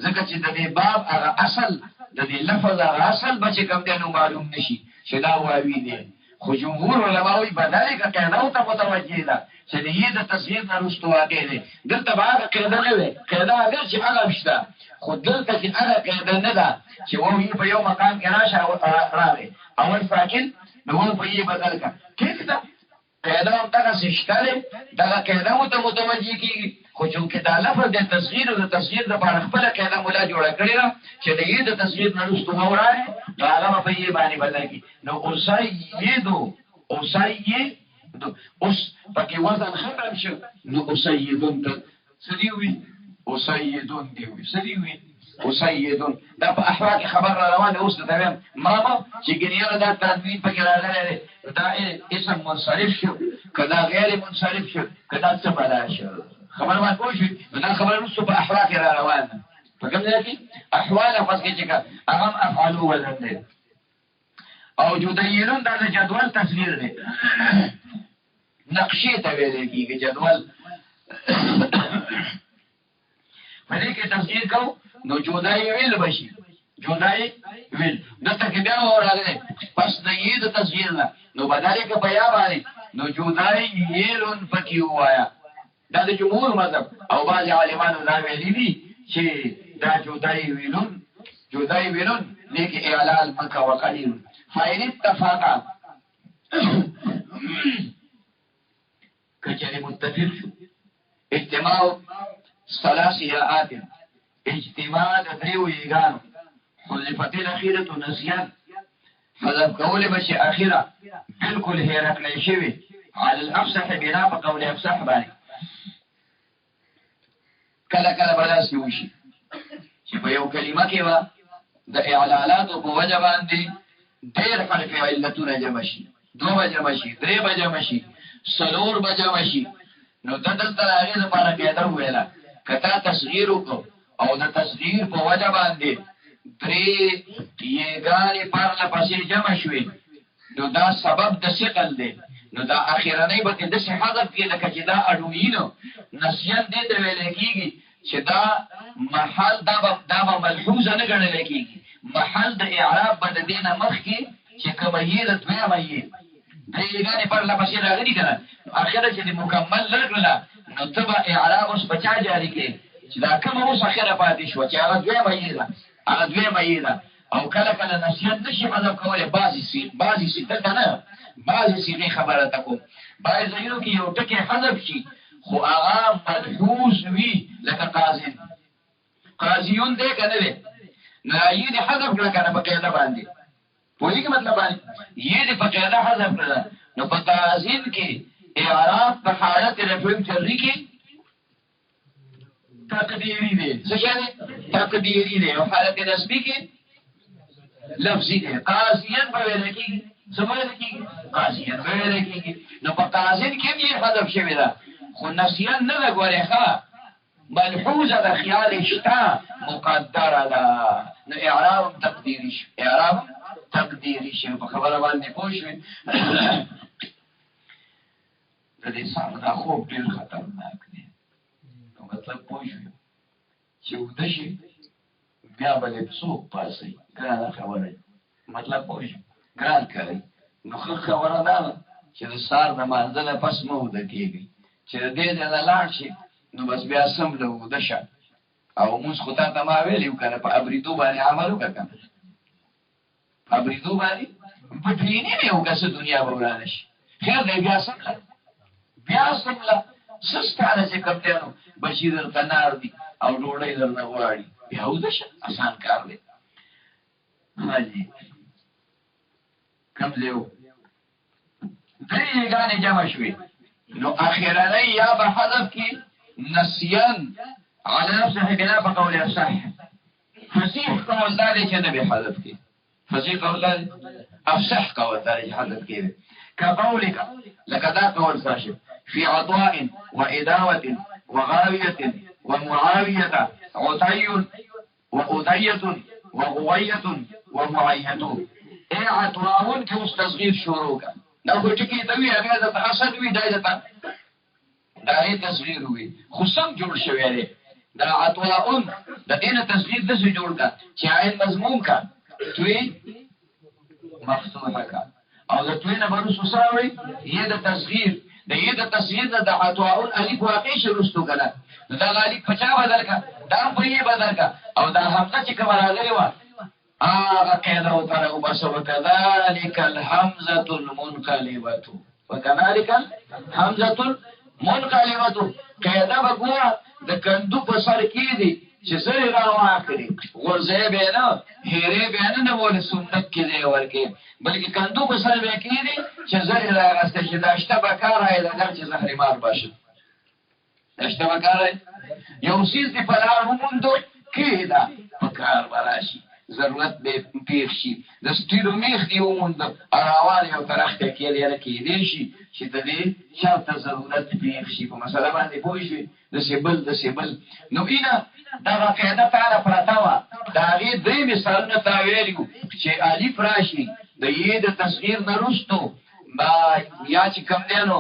ځکه چې د دې باب هغه اصل د دې لفظ هغه اصل بچ کم دی نو معلوم نشي چې دا واوی دی خو جمهور علماء وي بدل کا قاعده ته متوجه ده چې دې د تصحیح نرستو واقع دی دلته هغه قاعده نه وي قاعده اگر چې هغه مشته خو دلته چې هغه قاعده نه ده چې وو په یو مقام کې راشه راوي اول ساکن نو وو په یې بدل کا ٹھیک ده قاعده هم تاسو شته دا قاعده متوجه کیږي خو چې دا لفظ د تصغیر او د تصغیر د بار خپل قاعده مولا جوړه کړی را چې دې د تصغیر نرستو وراله دا هغه په یې باندې بدل کی نو اوسایدو اوس پکې وزن ختم شو نو اوسایدون ته سړي اوسایدون دی اوسایدون دا په احواق خبر را روان اوس ته وایم ماما چې ګنیره دا تنوین پکې راغلی دا اسم منصرف شو کدا غیر منصرف شو کدا څه بلا شو خبر ما کوی دا خبر نو په احواق را روان په کوم ځای کې احوال پس کې چې هغه افعالو وزن دي او جدیلون دا جدول تصویر دی نقشې ته ویل کېږي جدول پدې کې تصویر کو نو جدای ویل بشي جدای ویل دته کې بیا راغلی پس د یې د تصویر نه نو بدلې کې بیا باندې نو جدای یلون پکې وایا دا د جمهور مذهب او بعض عالمانو دا ویلي دي چې دا جدای ویلون لیک اعلال مکه وقلیل فاین اتفاقا کچره متفق شو اجتماع ثلاثيات اجتماع د دریو یګانو حذفت الاخيره نسيان حذف کول بشي اخره بالکل هیرت نه شوی على الافصح بنا په قول افصح باندې کله بلاسي وشي چې په یو کلمه کې وا د اعلالات په وجه باندې ډېر حرف علتونه جمع شي 2 بجمع شي 3 بجمع شي 4 بجمع شي نو دلته هغه لپاره پیدا ویلا کتا تصغیر کو او د تصغیر په وجه باندې 3 یګانی پر لپسې جمع شوي نو دا سبب د ثقل دی نو دا اخیرنۍ به د څه حذف کې لکه چې دا اډوینو نسیان دې ته ویل کېږي چې دا محل دا ملحوظه نه ګڼل کېږي محل د اعراب بد دینه مخ کې چې کومه یې د دویمه یې دېګانې پر لپسې راغلي کنه اخره چې مکمل لګلا نو تبع اعراب اوس بچا جاری کې چې دا کومه اوس اخره پاتې شو چې هغه دویمه یې ده او کله نسیان نشي حذف کولای بعضی سي نه بعضی سي خبره تکو بعضی زینو کې یو ټکی حذف شي خو هغه ملحوظ وي لکه قاضیون دې کنه نه یې دې حذف کړه کنه په قاعده باندې پوهیږي مطلب باندې یې دې په قاعده حذف کړه نو په قاضین کې اعراب په حالت رفع جری کې تقدیری دی څه یعنی تقدیری دی او حالت نسبی کې لفظی دی قاضیان په ویل کې سمونه کې قاضیان په ویل کې نو په قاضین کې یې حذف شوی دا خو نسیان نه لګوري ښا ملحوظه د خیال شتا مقدره ده نو اعراب تقدیری شي په خبره باندې پوښوي د دې څنګه دا خوب ډیر خطرناک دی نو مطلب پوښوي چې ودشي بیا بلې څوک پاسي ګرانه خبره مطلب پوه شو ګران کوي نو خبره ده چې د سار د مانځنه پس مو د کېږي چې دې د لاړ شي نو بس بیا سم له وده شه او موږ خو ته ما ویلو کنه په ابریدو باندې عمل وکړه ابریدو باندې په دې نه یو کس دنیا ورانه شي خیر دې بیا سم له سستانه چې کپټانو بشیر تنار دي او ډوړې درنه غواړي بیا وده شه آسان کار دی حاجی کم زیو درې غانې جمع شوي نو اخیرانه یا به حذف کی نسیان على نفسه بنا بقول الصح فصيح قول ذلك چې نه به حذف کی فصيح قول ذلك افصح قول ذلك حذف کی كقولك لكذا قول صاشب في عطاء وإداوة وغاوية ومعاوية عطي وأدية وغوية ومعية اي عطاء كمستصغير شروكا نو ټکی دوی هغه د اصل وی دایته دای تصغیر وی خو سم جوړ شوی دی دا عطاء د دې تصغیر د څه جوړ کا چې عین مضمون کا توی مفتوحه کا او د توی نه برسو سره وی یې د تصغیر د یې د تصغیر د عطاء الف واقع شروستو کړه دا غالب 50 بدل کا دا په یې بدل کا او دا حمزه چې کوم راغلی و قاعده وتره وبس وكذلك الحمزه المنقلبه وكذلك الحمزه المنقلبه قاعده وګوره د کندو په سر کې دي چې سره راوړي ورځي به نه هېره به نه ول سنت کې دی ورکه بلکې کندو په سر به کې دي چې زهر راغسته چې داشته بکار راځي دا چې زهر مار باشي داشته بکار یو سیس دی په لار وموندو کې دا بکار براشي ضرورت به پیښ شي د سټیرو میخ دی وموند اراوال یو طرف ته کې لري کې دی شي چې د دې شرط ضرورت پیښ شي په مسله باندې پوه شي د سیبل نو اینا دا قاعده تعالی پرتاوه دا غي درې مثالونه تا ویلو چې الف راشي د یې د تصغیر نرستو با یا چې کوم دینو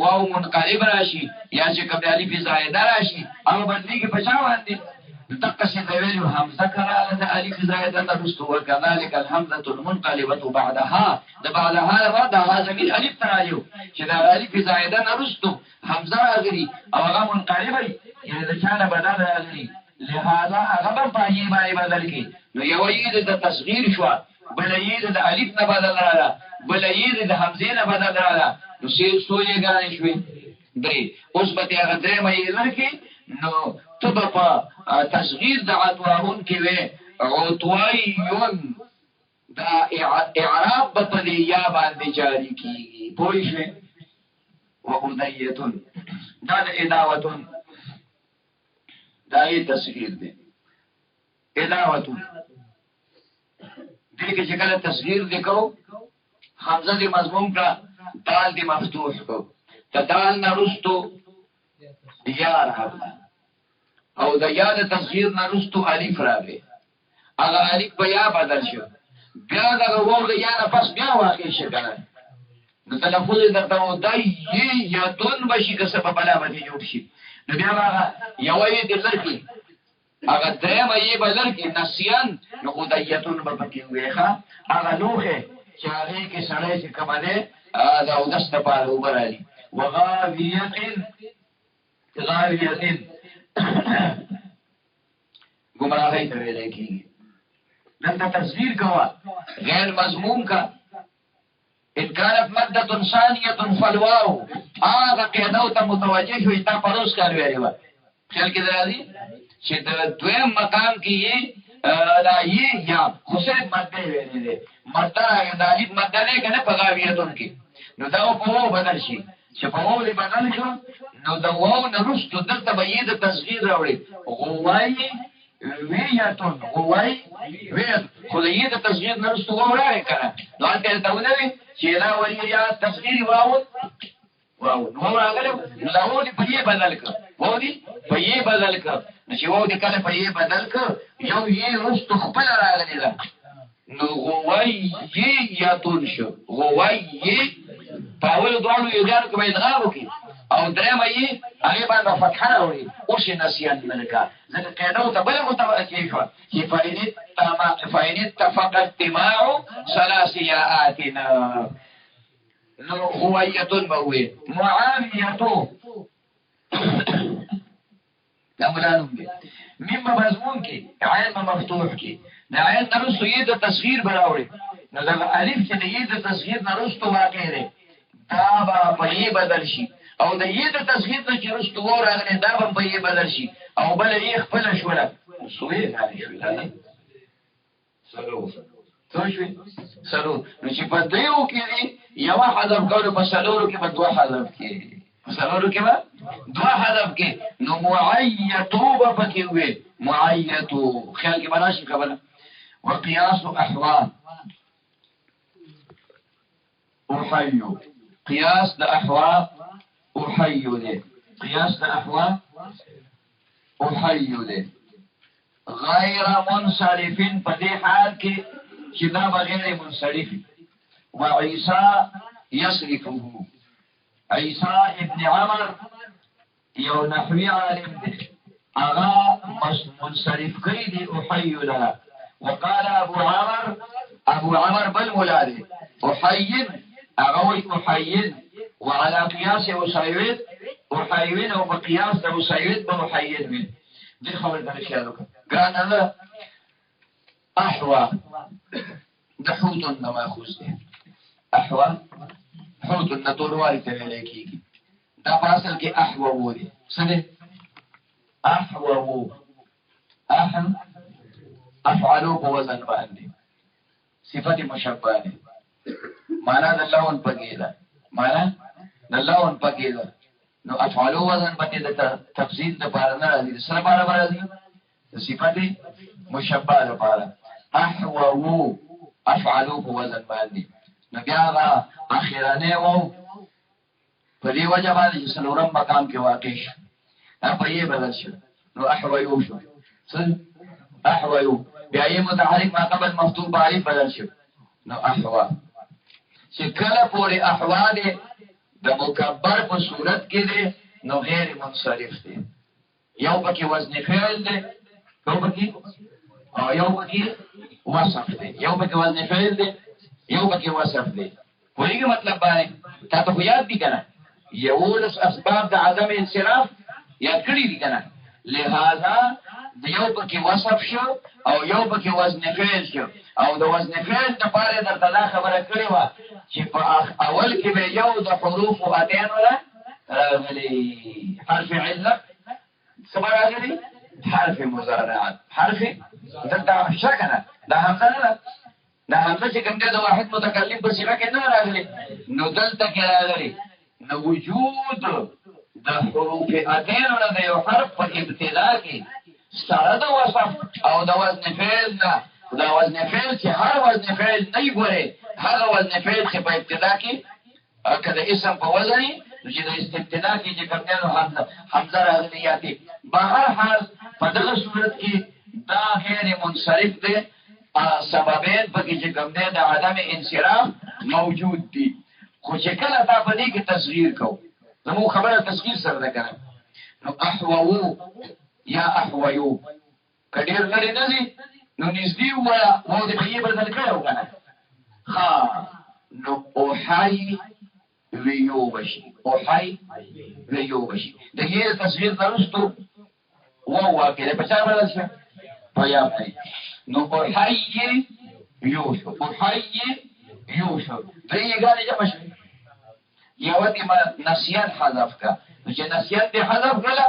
واو منقلب راشي یا چې کوم الف زائده راشي او باندې کې پچا باندې تقصي دویلو حمزه کراله د الف زائده نرستو وكذلك الحمزه المنقلبه بعدها د بعدها دا زمير الف تراجو چې دا الف زائده نرستو حمزه راغلي او هغه منقلبه یعنی د چانه بدل راغلي لہذا هغه په یې باندې بدل کی نو یو یې د تصغیر شو بل یې د الف نه بدل رااله بل یې د حمزه نه بدل رااله نو سوې غانې شوې درې اوس به هغه درې مې لرکې نو تب په تصغیر د عطاون کې وې عطوایون دا اعراب په دې یا باندې جاری کیږي پوه شئ وأدية دا اداوتون دا یې تصغیر دی اداوتون دې کې چې کله تصغیر وکړو حمزه دې مضموم کا دال دې مفتوح کو تدال نرستو یا راغله او د یا د تصغیر نرستو الف راغله هغه الف بیا بدل شو بیا دا وو د یا نه پس بیا واقع شي کنه نو تلفظ درته و دای یا دون بشي که سبب بلا باندې جوړ شي نو بیا هغه یو یې د لړکی هغه درېم یې بلرکی نسیان نو خدایتون به پکې وېخه هغه لوخه چې هغه کې سړی چې کماله دا او دسته پاره وبرالي وغاویتن گمراهی ته ویل کېږي دلته تصویر کوا غیر مضموم کا ان كانت ماده ثانيه فالواو هغه قاعده ته متوجه شوي تا پروس کار ویلی و خیال کې درازي چې د دویم مقام کې لا یې یا خصوص ماده ویلې ده ماده د الف ماده نه کنه پغاویتون کې نو دا په وو بدل شي چې په وو بدل شو نو دا وو نه رښتو دلته به یې د تصغیر راوړي غوای ویاتون غوای ویات خو یې د تصغیر نه رښتو وراي کنه نو انته ته ونوي چې لا ولي یا تصغیر واو نو راغله نو وو دې په یې بدل کړ وو دې په یې بدل کړ چې وو دې کله په یې بدل کړ یو یې رښتو خپل راغلی ده نو غوای یې یاتون شو غوای یې پاول دوالو یو ځان کوي ادغام وکي او درېم یې هغه باندې فتحه راوړي او شي نسيان ملکا ځکه قاعده ته بل متوجه شو چې فإن اتفق اجتماع ثلاث یاءاتنا نو هویتون بوي معاویه دا مرانو دی مما مضمون کې عین مفتوح کې دا عین نرسو یې د تصغیر براوړي نو دا الف چې د یې د تصغیر نرسو واقع دی دا به په یې بدل شي او د یې د تصغیر نه چې رسو راغلی دا به په یې بدل شي او بل یې خپل شوله سوې غالي شو دا سلو نو چې په دیو کې دی یو حذف کولو په سلورو کې په دوه حذف کې سلورو کې با دوه حذف کې نو معیتو به پکې وي معیتو خیال کې بناشي خبره وقياس احوال احيو قياس الاحوال احيو له قياس الاحوال احيو له غیر منصرف په دې حال کې چې دا بغیر منصرف وعيسى يصرفه عيسى ابن عمر یو نحوی عالم دی اغا منصرف کئی دی احیو لها وقال ابو عمر بالمولاد احیین اغوی احیین وعلى قياس اسایوید احیوین او بقیاس دا اسایوید با احیین من دی خبر دانشی آدوکا گران اللہ احوا دحوتن نماخوز دی احوا حوتن نطولواری تنیلے کی دا پاسل کې احوو دي څه احوو افعلوا په وزن باندې صفت مشبهه ده معنا د لون پکې ده نو افعلوا وزن باندې د تفصیل د بار نه راځي سره بار راځي صفت مشبهه لپاره احوو افعلوا په وزن باندې نو بیا اخیرانه وو په دې وجه باندې چې څلورم مقام کې واقع شي په یې بدل شي نو احویو شو احویو بیا یې متحرک ما قبل مفتوح باندې بدل شي نو احوا چې کله پورې احوال د مکبر په صورت کې دي نو غیر منصرف دي یو پکې وزن فعل دی یو پکې وصف دی یو پکې وزن فعل دی یو پکې وصف دی وایي مطلب باندې تاسو خو یاد دي کنه یولس اسباب د عدم انصراف یاد کړی دي کنه لہذا د یو پکې وصف شو او یو پکې وزن فعل شو او د وزن فعل لپاره د تدا خبره کړې و چې په اول کې به یو د حروف او اتین ولا راغلي حرف عله څه راغلي حرف مضارعات حرف دلته شکنه دا همزه نه دا همزه چې کوم د واحد متکلم په صيغه کې نه راغلي نو دلته کې راغلي نو وجود د حروف اتین ولا د یو حرف په ابتدا کې سره د وصف او د وزن فعل نه دا وزن فعل چې هر وزن فعل نه ګوري هغه وزن فعل چې په ابتدا کې کله اسم په وزن چې د ابتدا کې چې کومه حمزه راغلي یاتي بهر حال په دغه صورت کې دا غیر منصرف دی سببین پکې چې کوم دی د عدم انصراف موجود دي خو چې کله تا په دې کې تصغیر کو نو خبره تصغیر سره ده کنه نو احوو یا احویو کډیر لري نه دي نو نږدې ولا مو دې په یې بدل کړو کنه ها نو اوحای ویو بشي د یې تصغیر درستو وو کې په چا بدل شي پیا پای نو اوحای یوشو دې غاړي جمع شي یو دې ما نسیان حذف کا نو چې نسیان دې حذف کړه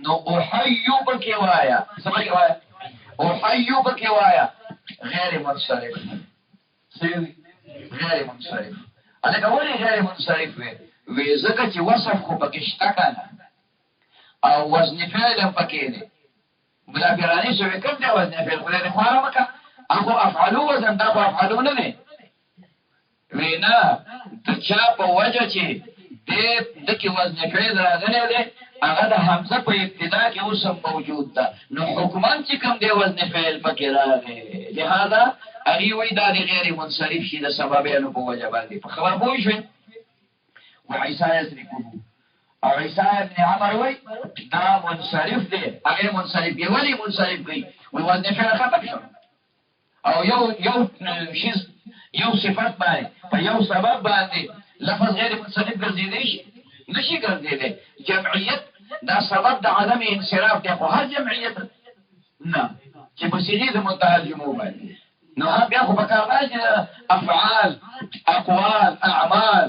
نو اوحیو بکې وایا سمجھ وایا اوحیو بکې وایا غیر منصرف غیر منصرف انا کولی غیر منصرف وي زکه چې وصف خو پکې شته کنه او وزن فعل هم پکې دی بلا بیرانی شو کوم دی وزن فعل خو نه خو مکه اخو افعلوا وزن دا افعلوا نه نه وینا د چا په وجه چې د کې وزن فعل راغلی دی هغه د حمزه په ابتدا کې اوس موجود ده نو حکمان چې کوم دی وزن فعل پکې راغلی لہذا اغي وی دا غیر منصرف شي د سببونو په وجه باندې په خبر پوه شئ وعيسى يسرقه او عیسی ابن عمر وای دا منصرف دی هغه منصرف دی ولی منصرف دی وی وزن فعل ختم شو او یو صفت باندې په یو سبب باندې لفظ غیر منصرف ګرځیدلی شي نشي ګرځیدلی جمعیت دا سبب د عدم انصراف دی خو هر جمعیت نه چې په صيغه د منتهى الجموع باندې نو بیا خو په کار راځي افعال اقوال اعمال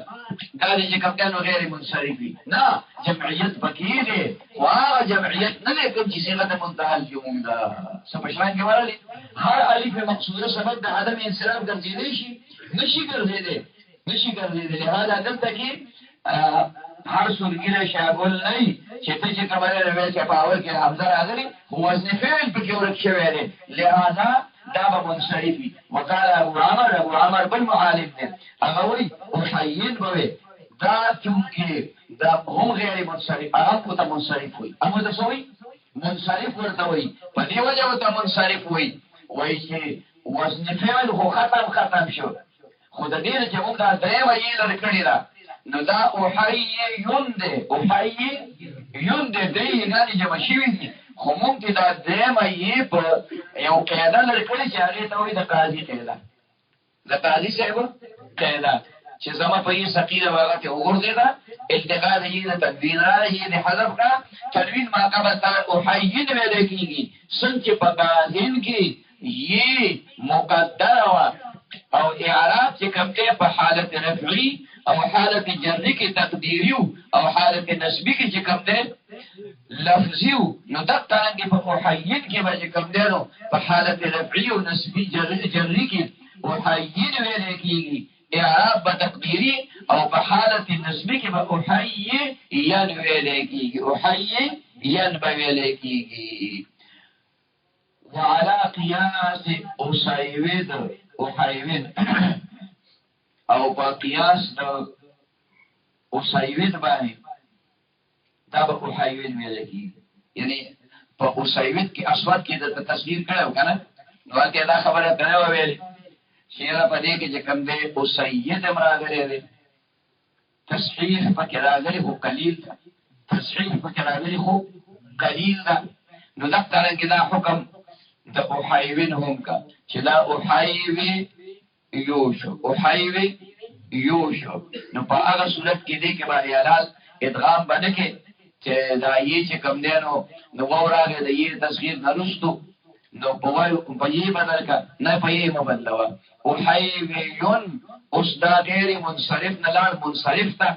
دا چې کوم دنو غیر منصرفي نه جمعیت پکې دي او جمعیت نه کوم چې صيغه د منتهى الجموع ده سمجھان کې ورالي هر الف مقصوده سبب د عدم انصراف ګرځیدلی شي نشي ګرځیدلی لهدا دلته کې هر سورګره شامل نه چې ته چې کومه روایت په اول کې حمزه راغلي هو وزن فعل پکې ورکشوي دي لهدا دا به منصرفي وقال ابو عمر بن معالم دي هغه وی او حیین به دا چې دا هم غیر منصرف هغه کو ته منصرف وي هغه څه وي منصرف ورته وي په دې وجه ته منصرف وي وای چې وزن فعل هو ختم شو خو د دې چې موږ دا درې وایي لرکړی دا نو دا اوحیون دی دی نه جمع شوی دي خو مونږ ته دا درېمه یې په یو قاعده لرکړی چې هغې ته وایي د قاضي قاعده د قاضي صاحب قاعده چې زما په یې ثقیله به هغه ته وغورځېده التقا د یې د تنوین راغی د حذف کا تنوین ما قبل تا اوحیین ویلی کېږي څنګه چې په قاضین کې یې مقدره وه او اعراب چې کوم دی په حالت رفعي او حالت جري کې تقديري او حالت نسبي کې چې کوم دی لفظي نو دا څنګه په اوحیین کې به کوم دی نو په حالت رفعي او نسبي جري کې اوحیین ویل کېږي اعراب به تقديري او په حالت نسبي کې به اوحیین ویل کېږي اوحیین به ویل کېږي وعلى قياس اوسایوید اوحیوین او په قیاس د اوسایوید باندې دا به اوحیوین ویل کېږي یعنی په اوسایوید کې اصوات کې د تصویر کړو کنه نو هغه دا خبره کړو ویل چې را پدې کې چې کوم دی اوسید امراغره دی تصحیح پکې راغلی خو قلیل تصحیح پکې راغلی خو قلیل دا نو دا څنګه دا حکم د اوحیوین هم کا چې دا اوحیوی یوشو نو په هغه صورت کې دی کې باندې حلال ادغام باندې کې چې دا یې چې کم دی نو وراغه د یې تصغیر نرستو نو په وایو په یې بدل کا نه په یې مبدلوا اوحیویون اوس دا غیر منصرف نه لاړ منصرف ته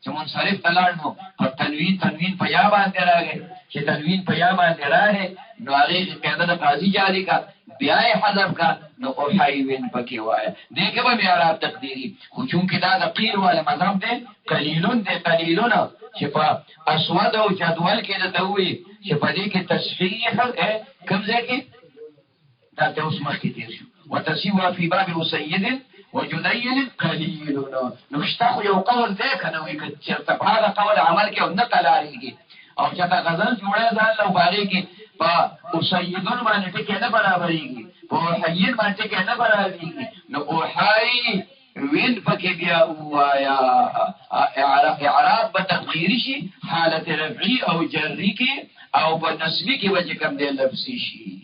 چې منصرف ته لاړ نو په تنوین په یا باندې راغی چې تنوین په یا باندې راغی نو هغه قاعده د قاضي جاری کا بیا حذف کا نو اوحیوین پکې وای دغه به اعراب تقدیری خو چون کې دا د قیل ولا مذهب دی قلیلون چې په اسود او جدول کې د توي چې په دې کې تصحیح کوم ځای کې دا ته اوس مخکې تیر شو وتسیوا فی باب سید وجدین قلیلون نو شتاخو یو قول دی کنه وي چې په هغه قول عمل کې او نقل لري او چې تا غزل جوړه ځان له باندې کې په اوسیدون باندې کې نه برابرېږي په حیین باندې کې نه برابرېږي نو اوحی وین پکې بیا وایا اعراب به تقدیری شي حالت رفعی او جری کې او په نسبی کې به کوم دی لفظي شي